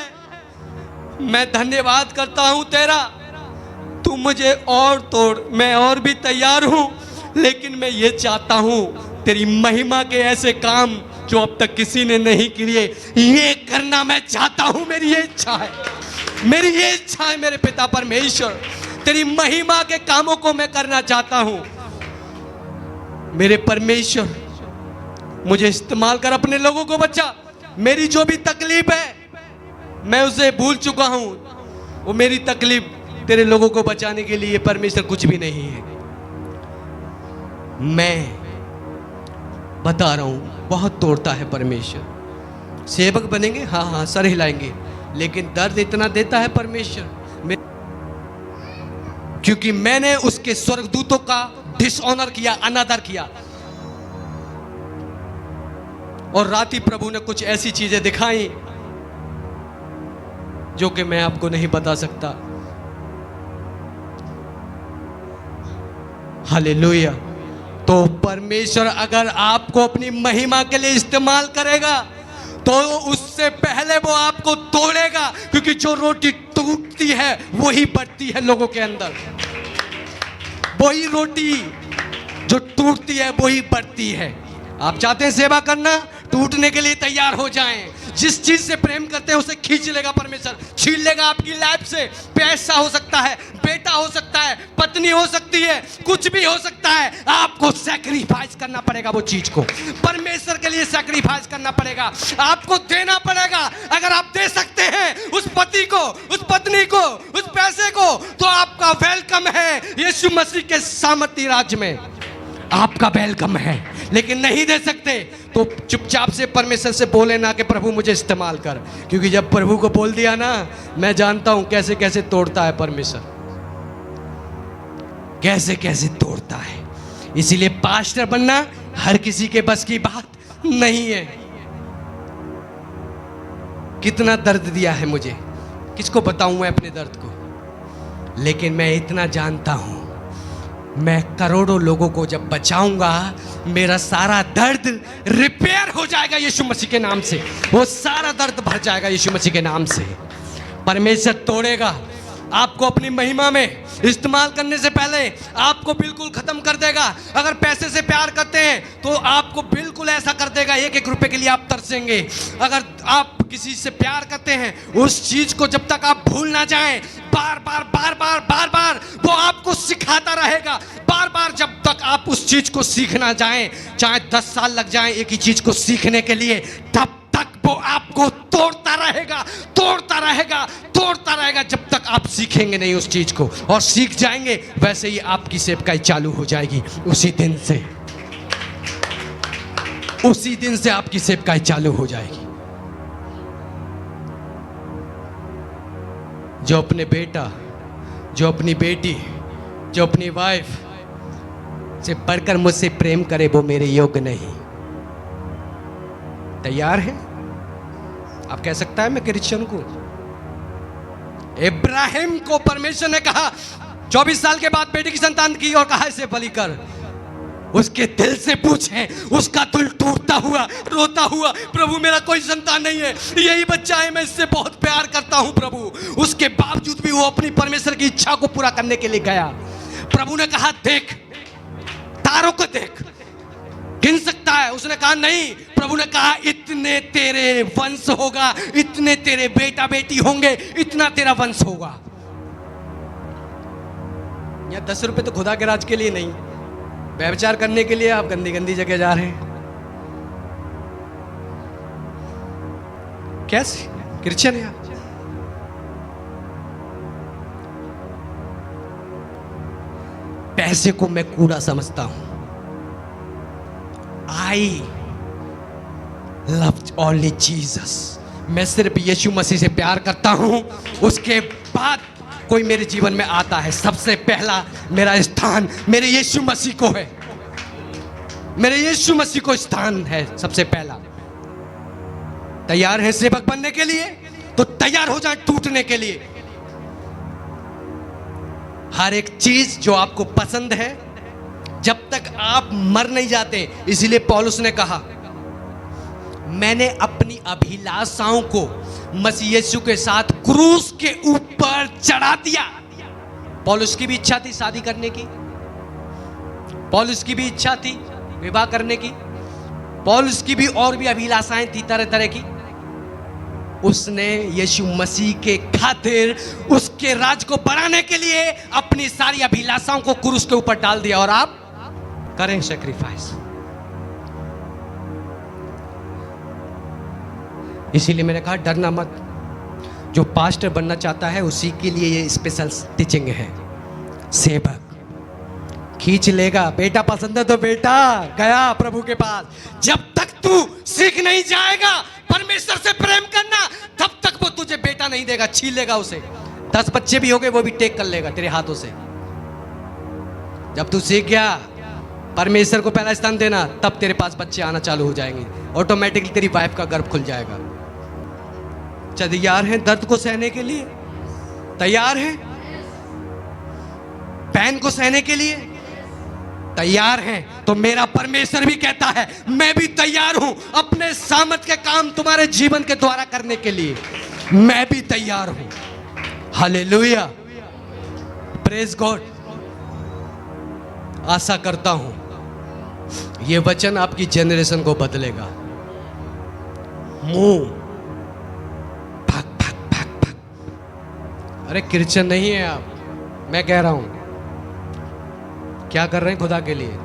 मैं धन्यवाद करता हूं तेरा। तू मुझे और तोड़, मैं और भी तैयार हूं, लेकिन मैं ये चाहता हूं तेरी महिमा के ऐसे काम जो अब तक किसी ने नहीं किए, ये करना मैं चाहता हूं। मेरी ये इच्छा है, मेरी ये इच्छा है मेरे पिता परमेश्वर, तेरी महिमा के कामों को मैं करना चाहता हूं। मेरे परमेश्वर मुझे इस्तेमाल कर, अपने लोगों को बचा। मेरी जो भी तकलीफ है मैं उसे भूल चुका हूं। वो मेरी तकलीफ तेरे लोगों को बचाने के लिए परमेश्वर कुछ भी नहीं है। मैं बता रहा हूं, बहुत तोड़ता है परमेश्वर। सेवक बनेंगे, हाँ हाँ सर हिलाएंगे, लेकिन दर्द इतना देता है परमेश्वर क्योंकि मैंने उसके स्वर्गदूतों का डिसऑनर किया, अनादर किया। और रात ही प्रभु ने कुछ ऐसी चीजें दिखाई जो कि मैं आपको नहीं बता सकता। हालेलुया। तो परमेश्वर अगर आपको अपनी महिमा के लिए इस्तेमाल करेगा तो उससे पहले वो आपको तोड़ेगा, क्योंकि जो रोटी टूटती है वही बढ़ती है लोगों के अंदर। वही रोटी जो टूटती है वही बढ़ती है। आप चाहते हैं सेवा करना, टूटने के लिए तैयार हो जाएं। जिस चीज से प्रेम करते हैं उसे खींच लेगा परमेश्वर, छीन लेगा आपकी लाइफ से। पैसा हो सकता है, बेटा हो सकता है, पत्नी हो सकती है, कुछ भी हो सकता है। आपको सैक्रिफाइस करना पड़ेगा वो चीज को, परमेश्वर के लिए सैक्रिफाइस करना पड़ेगा, आपको देना पड़ेगा। अगर आप दे सकते हैं उस पति को, उस पत्नी को, उस पैसे को, तो आपका वेलकम है यीशु मसीह के सामर्थ्य राज्य में, आपका वेलकम है। लेकिन नहीं दे सकते तो चुपचाप से परमेश्वर से बोले ना कि प्रभु मुझे इस्तेमाल कर, क्योंकि जब प्रभु को बोल दिया ना, मैं जानता हूं कैसे कैसे तोड़ता है परमेश्वर, कैसे कैसे तोड़ता है। इसीलिए पास्टर बनना हर किसी के बस की बात नहीं है। कितना दर्द दिया है मुझे, किसको बताऊं मैं अपने दर्द को। लेकिन मैं इतना जानता हूं, मैं करोड़ों लोगों को जब बचाऊंगा, मेरा सारा दर्द रिपेयर हो जाएगा यीशु मसीह के नाम से। वो सारा दर्द भर जाएगा यीशु मसीह के नाम से। परमेश्वर तोड़ेगा आपको अपनी महिमा में इस्तेमाल करने से पहले, आपको बिल्कुल खत्म कर देगा। अगर पैसे से प्यार करते हैं तो आपको बिल्कुल ऐसा कर देगा, एक एक रुपए के लिए आप तरसेंगे। अगर आप किसी से प्यार करते हैं, उस चीज को जब तक आप भूल ना जाएं, बार बार बार बार बार बार वो आपको सिखाता रहेगा। बार बार जब तक आप उस चीज को सीखना जाएं, चाहे 10 साल लग जाएं एक ही चीज को सीखने के लिए, तब तक वो आपको तोड़ता रहेगा, तोड़ता रहेगा, तोड़ता रहेगा, जब तक आप सीखेंगे नहीं उस चीज को। और सीख जाएंगे, वैसे ही आपकी सेवकाई चालू हो जाएगी। उसी दिन से, उसी दिन से आपकी सेवकाई चालू हो जाएगी। जो अपने बेटा, जो अपनी बेटी, जो अपनी वाइफ से बढ़कर मुझसे प्रेम करे, वो मेरे योग्य नहीं। तैयार है? आप कह सकता है मैं क्रिश्चियन को। इब्राहिम को परमेश्वर ने कहा 24 साल के बाद बेटी की संतान की और कहा इसे बलि कर। उसके दिल से पूछे, उसका दिल टूटता हुआ, रोता हुआ, प्रभु मेरा कोई संतान नहीं है, यही बच्चा है, मैं इससे बहुत प्यार करता हूं प्रभु। उसके बावजूद भी वो अपनी परमेश्वर की इच्छा को पूरा करने के लिए गया। प्रभु ने कहा देख, तारों को देख, गिन सकता है? उसने कहा नहीं। प्रभु ने कहा इतने तेरे वंश होगा, इतने तेरे बेटा बेटी होंगे, इतना तेरा वंश होगा। यहाँ 10 रुपए तो खुदा के राज के लिए नहीं, व्यभिचार करने के लिए आप गंदी गंदी जगह जा रहे हैं। कैसे क्रिश्चियन है आप? पैसे को मैं कूड़ा समझता हूं। I love only Jesus. मैं सिर्फ यीशु मसीह से प्यार करता हूं। उसके बाद कोई मेरे जीवन में आता है, सबसे पहला मेरा स्थान मेरे यीशु मसीह को है। मेरे यीशु मसीह को स्थान है सबसे पहला। तैयार है सेवक बनने के लिए? तो तैयार हो जाए टूटने के लिए। हर एक चीज जो आपको पसंद है, जब तक आप मर नहीं जाते, इसीलिए पौलुस ने कहा मैंने अपनी अभिलाषाओं को मसीह यीशु के साथ क्रूस के ऊपर चढ़ा दिया। पौलुस की भी इच्छा थी शादी करने की, पौलुस की भी इच्छा थी विवाह करने की, पौलुस की भी और भी अभिलाषाएं थी तरह तरह की। उसने यीशु मसीह के खातिर, उसके राज को बढ़ाने के लिए अपनी सारी अभिलाषाओं को क्रूस के ऊपर डाल दिया। और आप करें सैक्रिफाइस। इसीलिए मैंने कहा डरना मत। जो पास्टर बनना चाहता है उसी के लिए ये स्पेशल टीचिंग है। सेवक खींच लेगा, बेटा पसंद है तो बेटा गया प्रभु के पास। जब तक तू सीख नहीं जाएगा परमेश्वर से प्रेम करना, तब तक वो तुझे बेटा नहीं देगा, छीन लेगा उसे। 10 बच्चे भी हो गए वो भी टेक कर लेगा तेरे हाथों से। जब तू सीख गया परमेश्वर को पहला स्थान देना, तब तेरे पास बच्चे आना चालू हो जाएंगे। ऑटोमेटिकली तेरी वाइफ का गर्भ खुल जाएगा। तैयार हैं दर्द को सहने के लिए? तैयार हैं पैन को सहने के लिए? तैयार हैं? तो मेरा परमेश्वर भी कहता है मैं भी तैयार हूं अपने सामर्थ के काम तुम्हारे जीवन के द्वारा करने के लिए। मैं भी तैयार हूं। Hallelujah, praise God. आशा करता हूं ये वचन आपकी जनरेशन को बदलेगा। मुंह भाग भाग भाग भाग। अरे क्रिश्चियन नहीं है आप, मैं कह रहा हूं क्या कर रहे हैं खुदा के लिए?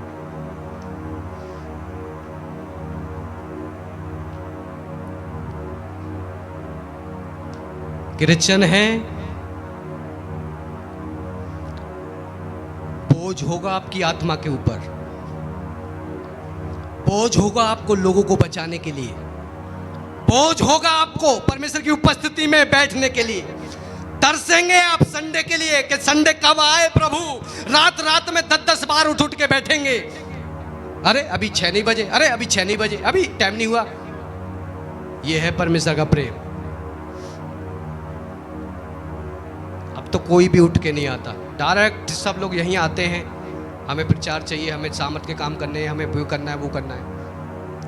क्रिश्चियन है, बोझ होगा आपकी आत्मा के ऊपर, बोझ होगा आपको लोगों को बचाने के लिए, बोझ होगा आपको परमेश्वर की उपस्थिति में बैठने के लिए। तरसेंगे आप संडे के लिए कि संडे कब आए प्रभु। रात रात में 10-10 बार उठ के बैठेंगे। अरे अभी 6 नहीं बजे, अरे अभी 6 नहीं बजे, अभी टाइम नहीं हुआ। यह है परमेश्वर का प्रेम। अब तो कोई भी उठ के नहीं आता, डायरेक्ट सब लोग यहीं आते हैं। हमें प्रचार चाहिए, हमें सामर्थ के काम करने हैं, हमें वो करना है वो करना है।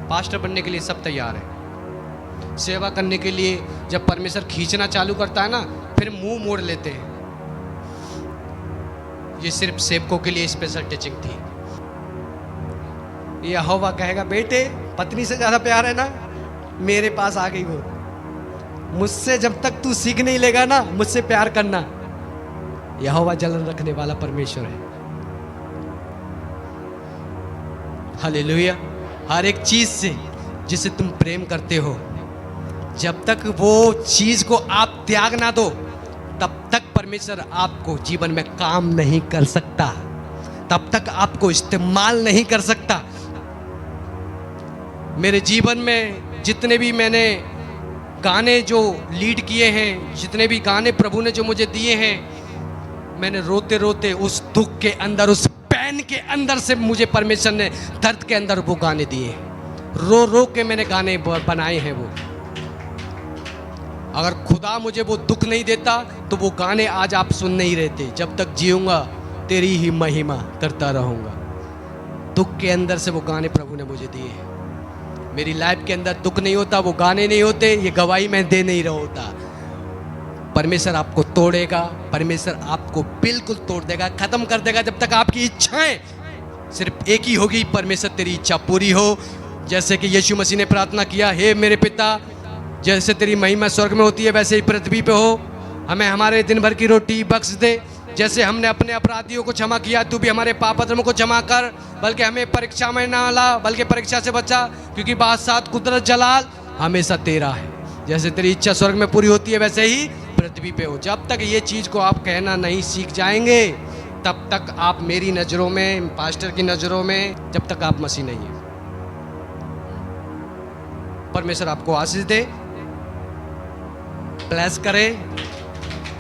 पास्टर बनने के लिए सब तैयार है। सेवा करने के लिए जब परमेश्वर खींचना चालू करता है ना, फिर मुंह मोड़ लेते हैं। ये सिर्फ सेवकों के लिए स्पेशल टीचिंग थी। यहोवा कहेगा बेटे पत्नी से ज्यादा प्यार है ना, मेरे पास आ गई वो। मुझसे जब तक तू सीख नहीं लेगा ना मुझसे प्यार करना। यहोवा जलन रखने वाला परमेश्वर है। हालेलुया। हर एक चीज से जिसे तुम प्रेम करते हो, जब तक वो चीज को आप त्याग ना दो तब तक परमेश्वर आपको जीवन में काम नहीं कर सकता, तब तक आपको इस्तेमाल नहीं कर सकता। मेरे जीवन में जितने भी मैंने गाने जो लीड किए हैं, जितने भी गाने प्रभु ने जो मुझे दिए हैं, मैंने रोते रोते उस दुख के अंदर, उस पैन के अंदर से मुझे परमेश्वर ने दर्द के अंदर वो गाने दिए। रो रो के मैंने गाने बनाए हैं। वो अगर खुदा मुझे वो दुख नहीं देता तो वो गाने आज आप सुन नहीं रहते। जब तक जीऊंगा तेरी ही महिमा करता रहूंगा। दुख के अंदर से वो गाने प्रभु ने मुझे दिए हैं। मेरी लाइफ के अंदर दुख नहीं होता, वो गाने नहीं होते, ये गवाही मैं दे नहीं रहा होता। परमेश्वर आपको तोड़ेगा, परमेश्वर आपको बिल्कुल तोड़ देगा, खत्म कर देगा। जब तक आपकी इच्छाएं सिर्फ एक ही होगी, परमेश्वर तेरी इच्छा पूरी हो। जैसे कि यीशु मसीह ने प्रार्थना किया, हे मेरे पिता जैसे तेरी महिमा स्वर्ग में होती है वैसे ही पृथ्वी पे हो। हमें हमारे दिन भर की रोटी बख्श दे। जैसे हमने अपने अपराधियों को क्षमा किया, तू भी हमारे पाप धर्मों को क्षमा कर। बल्कि हमें परीक्षा में ना ला, बल्कि परीक्षा से बचा, क्योंकि बादशाह कुदरत जलाल हमेशा तेरा है। जैसे तेरी इच्छा स्वर्ग में पूरी होती है वैसे ही पृथ्वी पे हो। जब तक ये चीज़ को आप कहना नहीं सीख जाएंगे तब तक आप मेरी नज़रों में, पास्टर की नज़रों में, जब तक आप मसीह नहीं है। परमेश्वर आपको आशीष दे, ब्लेस करे।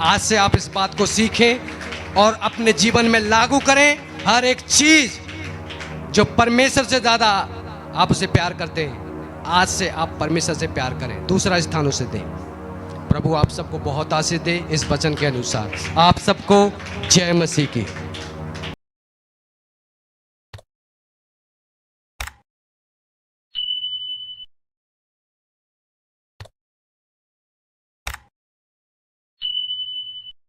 आज से आप इस बात को सीखें और अपने जीवन में लागू करें। हर एक चीज जो परमेश्वर से ज्यादा आप उसे प्यार करते हैं, आज से आप परमेश्वर से प्यार करें, दूसरा स्थान उसे दें। प्रभु आप सबको बहुत आशीष दे इस वचन के अनुसार। आप सबको जय मसीह की।